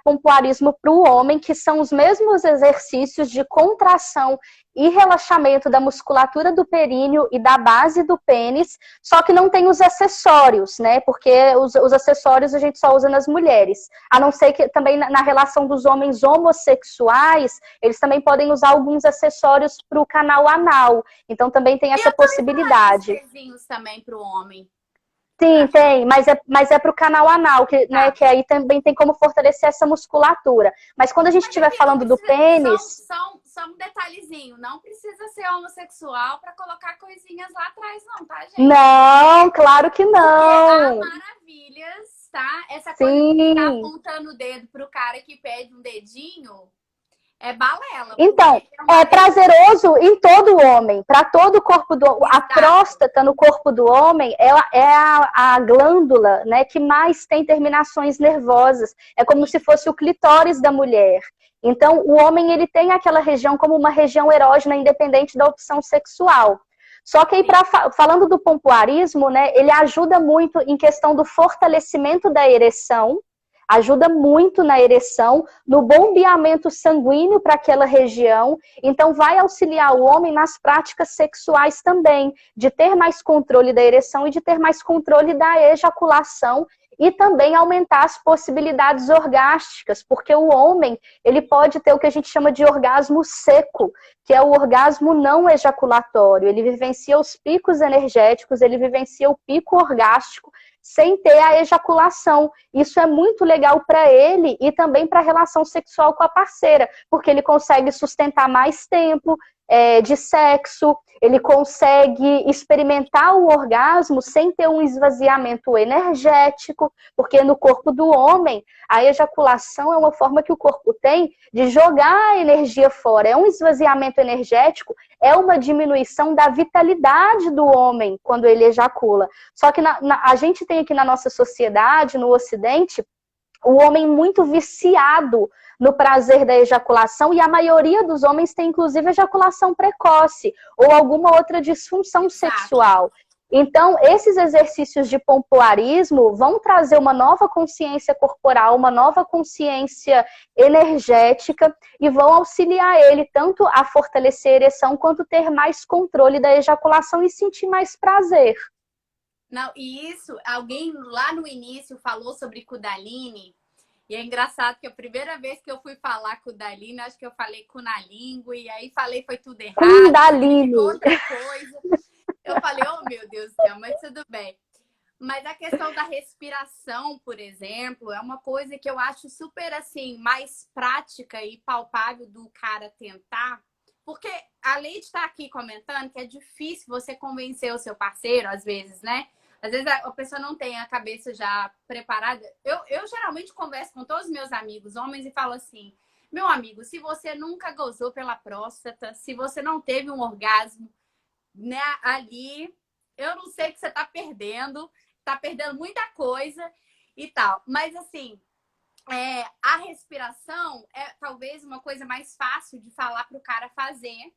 S1: pompoarismo para o homem, que são os mesmos exercícios de contração e relaxamento da musculatura do períneo e da base do pênis, só que não tem os acessórios, né? Porque os acessórios a gente só usa nas mulheres. A não ser que também na relação dos homens homossexuais, eles também podem usar alguns acessórios para o canal anal. Então também tem essa possibilidade.
S2: Também para o homem.
S1: Sim, tem, mas é para o canal anal, né, que aí também tem como fortalecer essa musculatura. Mas quando a gente estiver falando do pênis...
S2: Só um detalhezinho, não precisa ser homossexual para colocar coisinhas lá atrás não, tá, gente?
S1: Não, claro que não.
S2: Porque há maravilhas, tá? Essa coisa de ficar apontando o dedo pro cara que pede um dedinho... É balela.
S1: Então, é prazeroso em todo homem, para todo o corpo do homem. A próstata no corpo do homem ela é a glândula, né, que mais tem terminações nervosas. É como se fosse o clitóris da mulher. Então, o homem ele tem aquela região como uma região erógena, independente da opção sexual. Só que aí, falando do pompoarismo, né, ele ajuda muito em questão do fortalecimento da ereção, ajuda muito na ereção, no bombeamento sanguíneo para aquela região, então vai auxiliar o homem nas práticas sexuais também, de ter mais controle da ereção e de ter mais controle da ejaculação, e também aumentar as possibilidades orgásticas, porque o homem ele pode ter o que a gente chama de orgasmo seco, que é o orgasmo não ejaculatório, ele vivencia os picos energéticos, ele vivencia o pico orgástico, sem ter a ejaculação. Isso é muito legal para ele e também para a relação sexual com a parceira, porque ele consegue sustentar mais tempo de sexo, ele consegue experimentar o orgasmo sem ter um esvaziamento energético, porque no corpo do homem, a ejaculação é uma forma que o corpo tem de jogar a energia fora, é um esvaziamento energético, é uma diminuição da vitalidade do homem quando ele ejacula. Só que a gente tem aqui na nossa sociedade, no Ocidente, o homem muito viciado no prazer da ejaculação, e a maioria dos homens tem, inclusive, ejaculação precoce ou alguma outra disfunção sexual. Então, esses exercícios de pompoarismo vão trazer uma nova consciência corporal, uma nova consciência energética e vão auxiliar ele tanto a fortalecer a ereção quanto ter mais controle da ejaculação e sentir mais prazer.
S2: Não, e isso, alguém lá no início falou sobre Kundalini, e é engraçado que a primeira vez que eu fui falar Kundalini, acho que eu falei Kunalingo, e aí falei foi tudo errado,
S1: Kundalini.
S2: Outra coisa. Eu falei, oh meu Deus do céu, mas tudo bem. Mas a questão da respiração, por exemplo, é uma coisa que eu acho super assim, mais prática e palpável do cara tentar. Porque a Leide está aqui comentando que é difícil você convencer o seu parceiro, às vezes, né? Às vezes a pessoa não tem a cabeça já preparada. Eu geralmente converso com todos os meus amigos, homens, e falo assim: meu amigo, se você nunca gozou pela próstata, se você não teve um orgasmo, né, ali, eu não sei o que você tá perdendo muita coisa e tal. Mas assim, a respiração é talvez uma coisa mais fácil de falar para o cara fazer.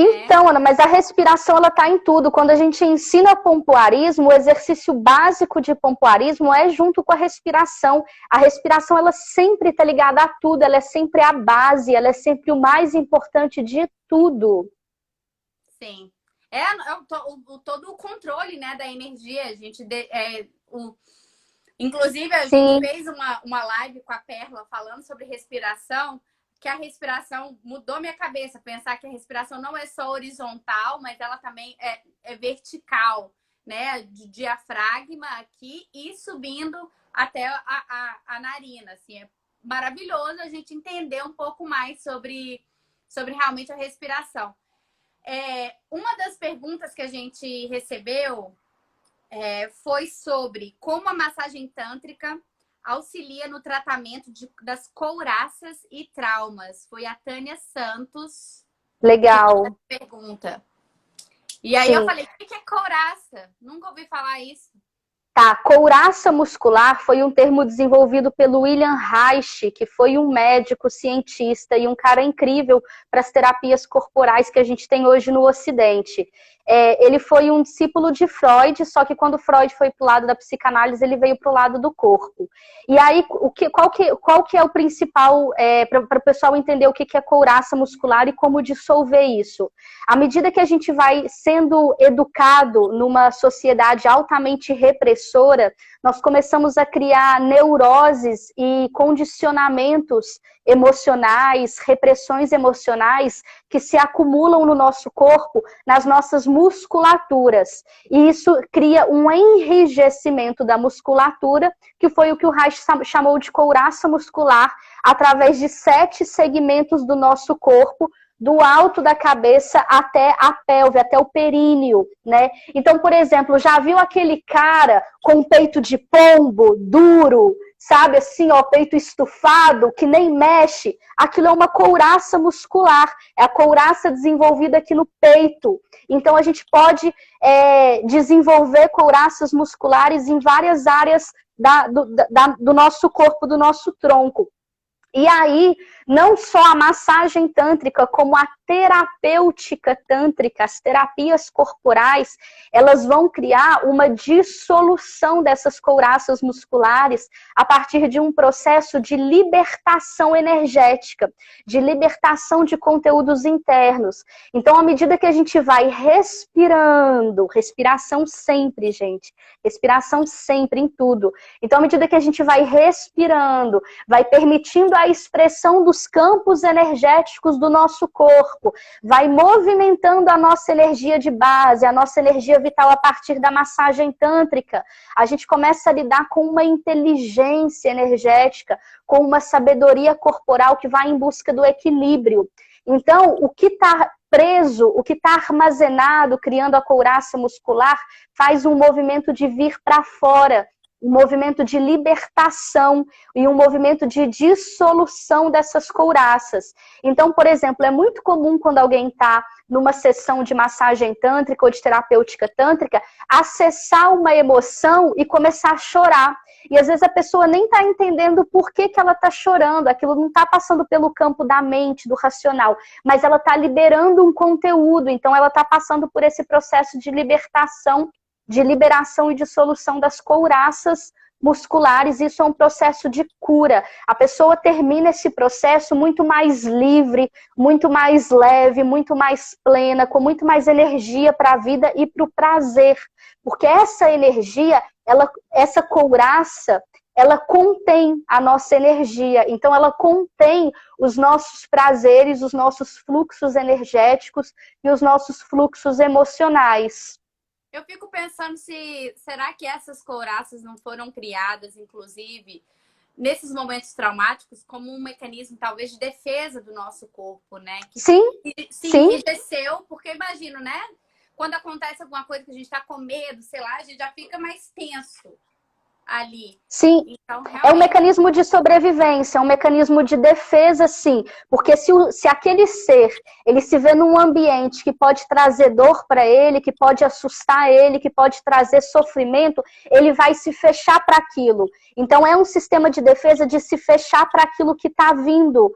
S1: Então, Ana, mas a respiração, ela tá em tudo. Quando a gente ensina pompoarismo, o exercício básico de pompoarismo é junto com a respiração. A respiração, ela sempre tá ligada a tudo, ela é sempre a base, ela é sempre o mais importante de tudo.
S2: Sim. Todo o controle, né, da energia. A gente inclusive, a gente fez uma live com a Perla falando sobre respiração, que a respiração mudou minha cabeça. Pensar que a respiração não é só horizontal, mas ela também é vertical, né? De diafragma aqui e subindo até a narina. Assim, é maravilhoso a gente entender um pouco mais sobre realmente a respiração. Uma das perguntas que a gente recebeu foi sobre como a massagem tântrica auxilia no tratamento das couraças e traumas. Foi a Tânia Santos
S1: Legal.
S2: que fez essa pergunta. E aí eu falei, o que é couraça? Nunca ouvi falar isso.
S1: Tá, couraça muscular foi um termo desenvolvido pelo William Reich, que foi um médico, cientista e um cara incrível para as terapias corporais que a gente tem hoje no Ocidente. Ele foi um discípulo de Freud, só que quando Freud foi para o lado da psicanálise, ele veio para o lado do corpo. E aí, qual que é o principal, para o pessoal entender o que é couraça muscular e como dissolver isso? À medida que a gente vai sendo educado numa sociedade altamente repressora, nós começamos a criar neuroses e condicionamentos emocionais, repressões emocionais que se acumulam no nosso corpo, nas nossas musculaturas. E isso cria um enrijecimento da musculatura, que foi o que o Reich chamou de couraça muscular, através de 7 segmentos do nosso corpo, do alto da cabeça até a pelve, até o períneo, né? Então, por exemplo, já viu aquele cara com peito de pombo, duro, sabe assim, ó, peito estufado, que nem mexe? Aquilo é uma couraça muscular, é a couraça desenvolvida aqui no peito. Então, a gente pode desenvolver couraças musculares em várias áreas do nosso corpo, do nosso tronco. E aí, não só a massagem tântrica, como a terapêutica tântrica, as terapias corporais, elas vão criar uma dissolução dessas couraças musculares a partir de um processo de libertação energética, de libertação de conteúdos internos. Então, à medida que a gente vai respirando, respiração sempre, gente, respiração sempre em tudo. Então, à medida que a gente vai respirando, vai permitindo a expressão dos campos energéticos do nosso corpo, vai movimentando a nossa energia de base, a nossa energia vital a partir da massagem tântrica. A gente começa a lidar com uma inteligência energética, com uma sabedoria corporal que vai em busca do equilíbrio. Então, o que está preso, o que está armazenado, criando a couraça muscular, faz um movimento de vir para fora, um movimento de libertação e um movimento de dissolução dessas couraças. Então, por exemplo, é muito comum quando alguém está numa sessão de massagem tântrica ou de terapêutica tântrica, acessar uma emoção e começar a chorar. E às vezes a pessoa nem está entendendo por que ela está chorando, aquilo não está passando pelo campo da mente, do racional, mas ela está liberando um conteúdo, então ela está passando por esse processo de libertação, de liberação e dissolução das couraças musculares. Isso é um processo de cura. A pessoa termina esse processo muito mais livre, muito mais leve, muito mais plena, com muito mais energia para a vida e para o prazer. Porque essa energia, essa couraça, ela contém a nossa energia. Então, ela contém os nossos prazeres, os nossos fluxos energéticos e os nossos fluxos emocionais.
S2: Eu fico pensando será que essas couraças não foram criadas, inclusive, nesses momentos traumáticos, como um mecanismo, talvez, de defesa do nosso corpo, né? Que
S1: sim,
S2: se enrijeceu, porque imagino, né? quando acontece alguma coisa que a gente tá com medo, sei lá, a gente já fica mais tenso ali.
S1: Sim,
S2: Então,
S1: é um
S2: realmente,
S1: mecanismo de sobrevivência, é um mecanismo de defesa, sim. Porque se aquele ser, ele se vê num ambiente que pode trazer dor para ele, que pode assustar ele, que pode trazer sofrimento, ele vai se fechar para aquilo. Então, é um sistema de defesa de se fechar para aquilo que está vindo.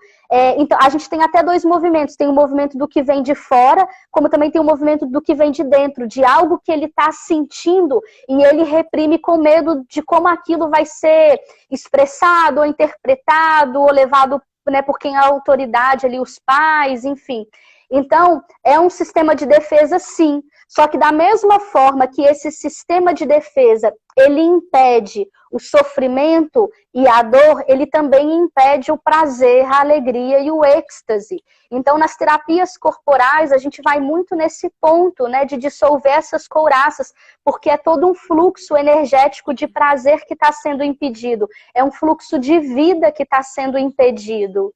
S1: Então, a gente tem até dois movimentos. Tem o movimento do que vem de fora, como também tem o movimento do que vem de dentro, de algo que ele está sentindo e ele reprime com medo de como aquilo vai ser expressado, ou interpretado, ou levado, né, por quem é a autoridade ali, os pais, enfim. Então, é um sistema de defesa, sim. Só que da mesma forma que esse sistema de defesa, ele impede o sofrimento e a dor, ele também impede o prazer, a alegria e o êxtase. Então, nas terapias corporais, a gente vai muito nesse ponto, né, de dissolver essas couraças, porque é todo um fluxo energético de prazer que está sendo impedido. É um fluxo de vida que está sendo impedido.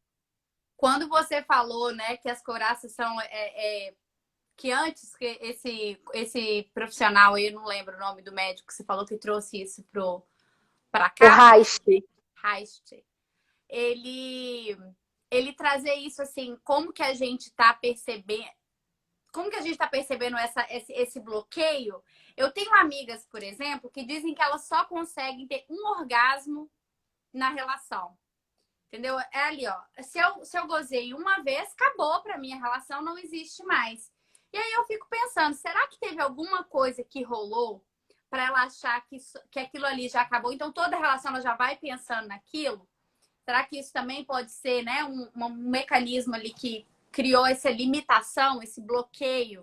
S2: quando você falou, né, que as couraças são que antes que esse profissional aí, eu não lembro o nome do médico que você falou que trouxe isso para
S1: O
S2: cá,
S1: Reich.
S2: Reist, ele ele trazer isso assim, como que a gente está percebendo, como que a gente está percebendo esse bloqueio? Eu tenho amigas, por exemplo, que dizem que elas só conseguem ter um orgasmo na relação. Entendeu? É ali, ó. Se eu gozei uma vez, acabou pra mim, a relação não existe mais. E aí eu fico pensando, será que teve alguma coisa que rolou para ela achar que aquilo ali já acabou? Então toda a relação ela já vai pensando naquilo? Será que isso também pode ser, né, um mecanismo ali que criou essa limitação, esse bloqueio?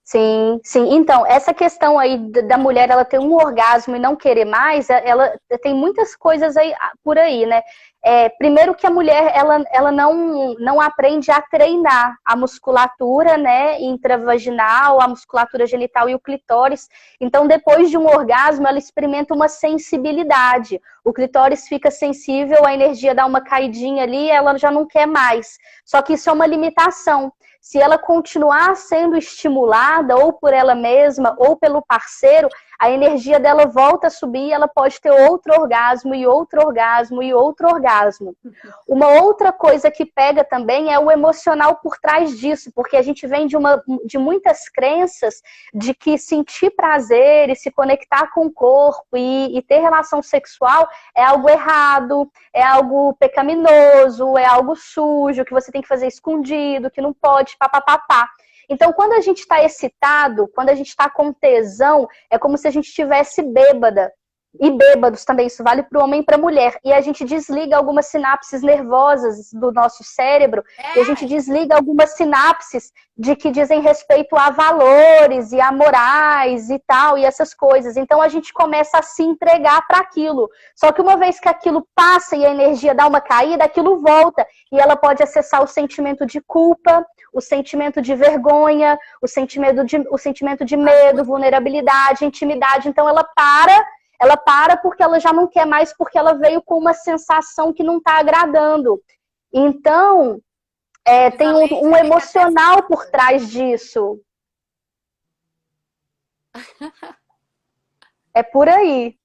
S1: Sim, sim. Então, essa questão aí da mulher ela ter um orgasmo e não querer mais, ela tem muitas coisas aí por aí, né? Primeiro que a mulher ela não aprende a treinar a musculatura, né, intravaginal, a musculatura genital e o clitóris. Então, depois de um orgasmo, ela experimenta uma sensibilidade. O clitóris fica sensível, a energia dá uma caidinha ali, ela já não quer mais. Só que isso é uma limitação. Se ela continuar sendo estimulada ou por ela mesma ou pelo parceiro, a energia dela volta a subir e ela pode ter outro orgasmo e outro orgasmo e outro orgasmo. Uma outra coisa que pega também é o emocional por trás disso, porque a gente vem de muitas crenças de que sentir prazer e se conectar com o corpo e ter relação sexual é algo errado, é algo pecaminoso, é algo sujo, que você tem que fazer escondido, que não pode, papapá. Então, quando a gente está excitado, quando a gente está com tesão, é como se a gente estivesse bêbada. E bêbados também, isso vale para o homem e para a mulher. E a gente desliga algumas sinapses nervosas do nosso cérebro, e a gente desliga algumas sinapses de que dizem respeito a valores e a morais e tal, e essas coisas. Então a gente começa a se entregar para aquilo. Só que uma vez que aquilo passa e a energia dá uma caída, aquilo volta. E ela pode acessar o sentimento de culpa, o sentimento de vergonha, o sentimento de medo, vulnerabilidade, intimidade. Então ela para porque ela já não quer mais, porque ela veio com uma sensação que não está agradando. Então, tem um emocional por trás disso. É por aí.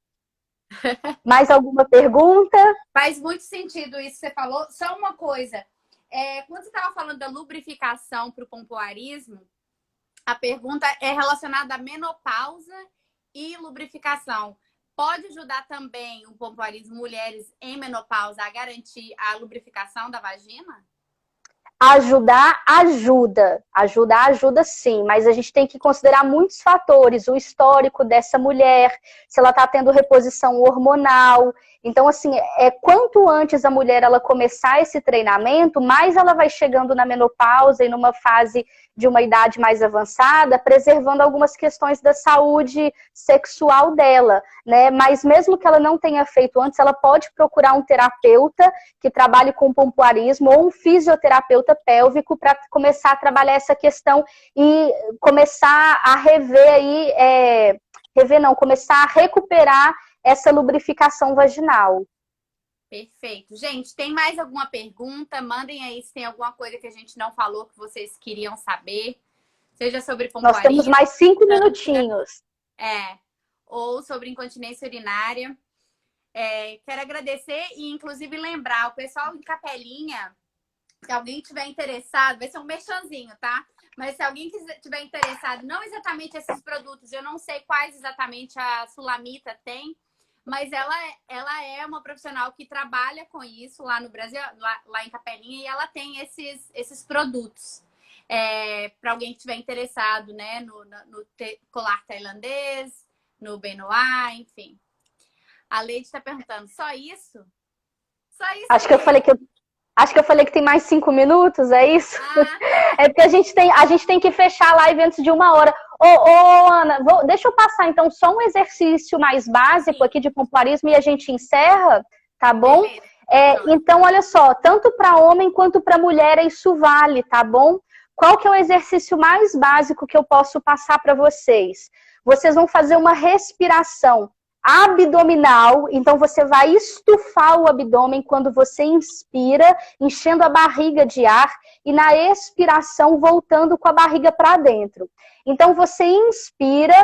S1: Mais alguma pergunta?
S2: Faz muito sentido isso que você falou. Só uma coisa. Quando você estava falando da lubrificação para o pompoarismo, a pergunta é relacionada à menopausa e lubrificação. Pode ajudar também o pompoarismo mulheres em menopausa a garantir a lubrificação da vagina?
S1: Ajudar, ajuda. Ajudar, ajuda sim, mas a gente tem que considerar muitos fatores, o histórico dessa mulher, se ela está tendo reposição hormonal. Então, assim, quanto antes a mulher ela começar esse treinamento, mais ela vai chegando na menopausa e numa fase de uma idade mais avançada, preservando algumas questões da saúde sexual dela, né? Mas mesmo que ela não tenha feito antes, ela pode procurar um terapeuta que trabalhe com pompoarismo ou um fisioterapeuta pélvico para começar a trabalhar essa questão e começar a começar a recuperar essa lubrificação vaginal.
S2: Perfeito. Gente, tem mais alguma pergunta? Mandem aí se tem alguma coisa que a gente não falou que vocês queriam saber seja sobre
S1: Nós temos
S2: pompoarismo,
S1: mais 5 minutinhos.
S2: ou sobre incontinência urinária. Quero agradecer e, inclusive, lembrar o pessoal em Capelinha, se alguém tiver interessado, vai ser um merchanzinho, tá? Mas se alguém tiver interessado, não exatamente esses produtos, eu não sei quais exatamente a Sulamita tem, mas ela é uma profissional que trabalha com isso lá no Brasil, lá em Capelinha, e ela tem esses produtos. Para alguém que estiver interessado, né? No colar tailandês, no Benoit, enfim. A Leide está perguntando, só isso? Só isso?
S1: Acho que eu falei que tem mais 5 minutos, é isso?
S2: Tá.
S1: É porque a gente tem que fechar a live antes de 1 hora. Ô, Ana, deixa eu passar então só um exercício mais básico aqui de pompoarismo e a gente encerra, tá bom? Então, olha só, tanto para homem quanto para mulher isso vale, tá bom? Qual que é o exercício mais básico que eu posso passar para vocês? Vocês vão fazer uma respiração abdominal, então você vai estufar o abdômen quando você inspira, enchendo a barriga de ar, e na expiração voltando com a barriga para dentro. Então você inspira,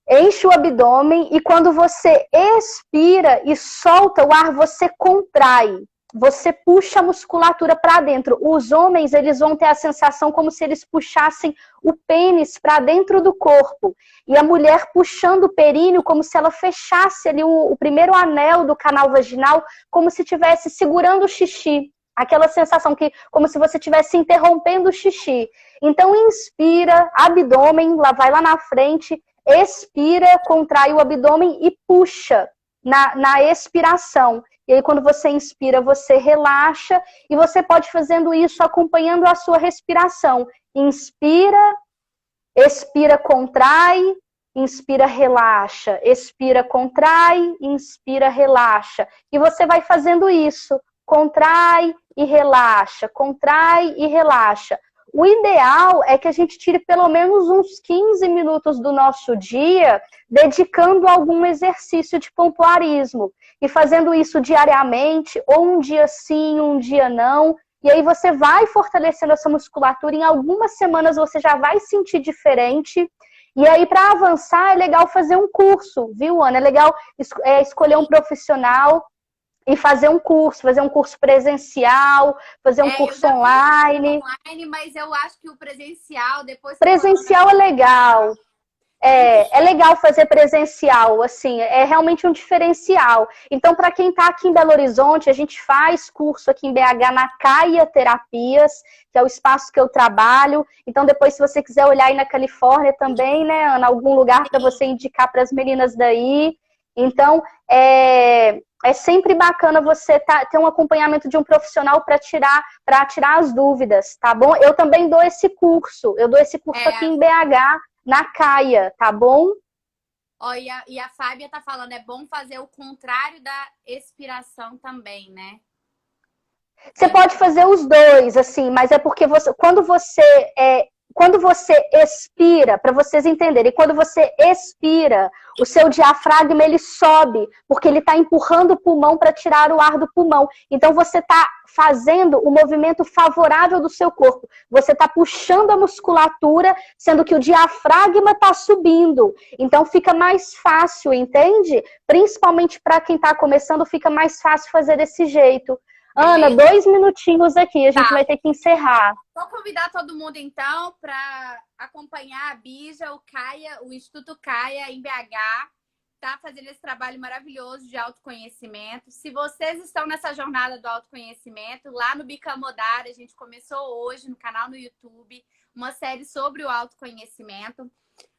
S1: enche o abdômen, e quando você expira e solta o ar, você contrai. Você puxa a musculatura para dentro. Os homens, eles vão ter a sensação como se eles puxassem o pênis para dentro do corpo. E a mulher puxando o períneo como se ela fechasse ali o primeiro anel do canal vaginal, como se estivesse segurando o xixi. Aquela sensação como se você estivesse interrompendo o xixi. Então, inspira, abdômen, vai lá na frente, expira, contrai o abdômen e puxa na expiração. E aí, quando você inspira, você relaxa. E você pode fazendo isso acompanhando a sua respiração. Inspira, expira, contrai. Inspira, relaxa. Expira, contrai. Inspira, relaxa. E você vai fazendo isso. Contrai e relaxa. Contrai e relaxa. O ideal é que a gente tire pelo menos uns 15 minutos do nosso dia dedicando a algum exercício de pompoarismo. E fazendo isso diariamente, ou um dia sim, um dia não. E aí você vai fortalecendo essa musculatura. Em algumas semanas você já vai sentir diferente. E aí, para avançar, é legal fazer um curso, viu, Ana? É legal escolher um profissional e fazer um curso presencial, fazer um curso online.
S2: Mas eu acho que o presencial, depois...
S1: Presencial é legal. É legal fazer presencial, assim, é realmente um diferencial. Então, para quem está aqui em Belo Horizonte, a gente faz curso aqui em BH na Caia Terapias, que é o espaço que eu trabalho. Então, depois, se você quiser olhar aí na Califórnia também, né, Ana, algum lugar para você indicar para as meninas daí. Então, é sempre bacana você ter um acompanhamento de um profissional para tirar as dúvidas, tá bom? Eu também dou esse curso, aqui em BH, na Caia, tá bom?
S2: E a Fábia tá falando, é bom fazer o contrário da expiração também, né?
S1: Você pode fazer os dois, assim, mas é porque quando você expira, para vocês entenderem, quando você expira, o seu diafragma ele sobe, porque ele está empurrando o pulmão para tirar o ar do pulmão. Então você está fazendo o movimento favorável do seu corpo. Você está puxando a musculatura, sendo que o diafragma está subindo. Então fica mais fácil, entende? Principalmente para quem está começando, fica mais fácil fazer desse jeito. Ana, 2 minutinhos aqui, a gente vai ter que encerrar.
S2: Vou convidar todo mundo, então, para acompanhar a Bija, o Instituto Caia, em BH. Tá fazendo esse trabalho maravilhoso de autoconhecimento. Se vocês estão nessa jornada do autoconhecimento, lá no Bicamodar, a gente começou hoje no canal no YouTube, uma série sobre o autoconhecimento.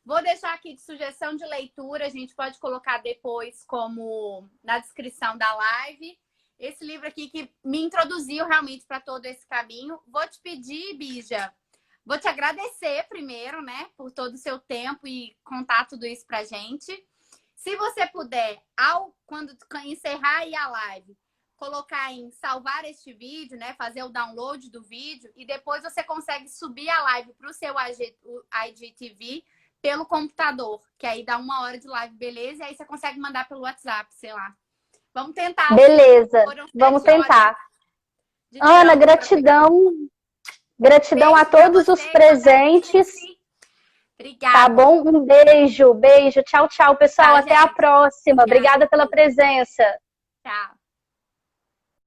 S2: Vou deixar aqui de sugestão de leitura, a gente pode colocar depois como na descrição da live. Esse livro aqui que me introduziu realmente para todo esse caminho. Vou te pedir, Bija, vou te agradecer primeiro, né, por todo o seu tempo e contar tudo isso pra gente. Se você puder, quando encerrar aí a live, colocar em salvar este vídeo, né, fazer o download do vídeo e depois você consegue subir a live para o seu IGTV pelo computador, que aí dá 1 hora de live, beleza? E aí você consegue mandar pelo WhatsApp, sei lá. Vamos tentar.
S1: Beleza, vamos tentar. Ana, gratidão. Gratidão
S2: Beijo
S1: a todos
S2: pra
S1: os
S2: você,
S1: presentes.
S2: Obrigada.
S1: Tá bom? Um beijo, beijo. Tchau, tchau, pessoal.
S2: Tchau,
S1: Até a
S2: gente.
S1: próxima.
S2: Obrigada.
S1: Obrigada pela presença.
S2: Tchau.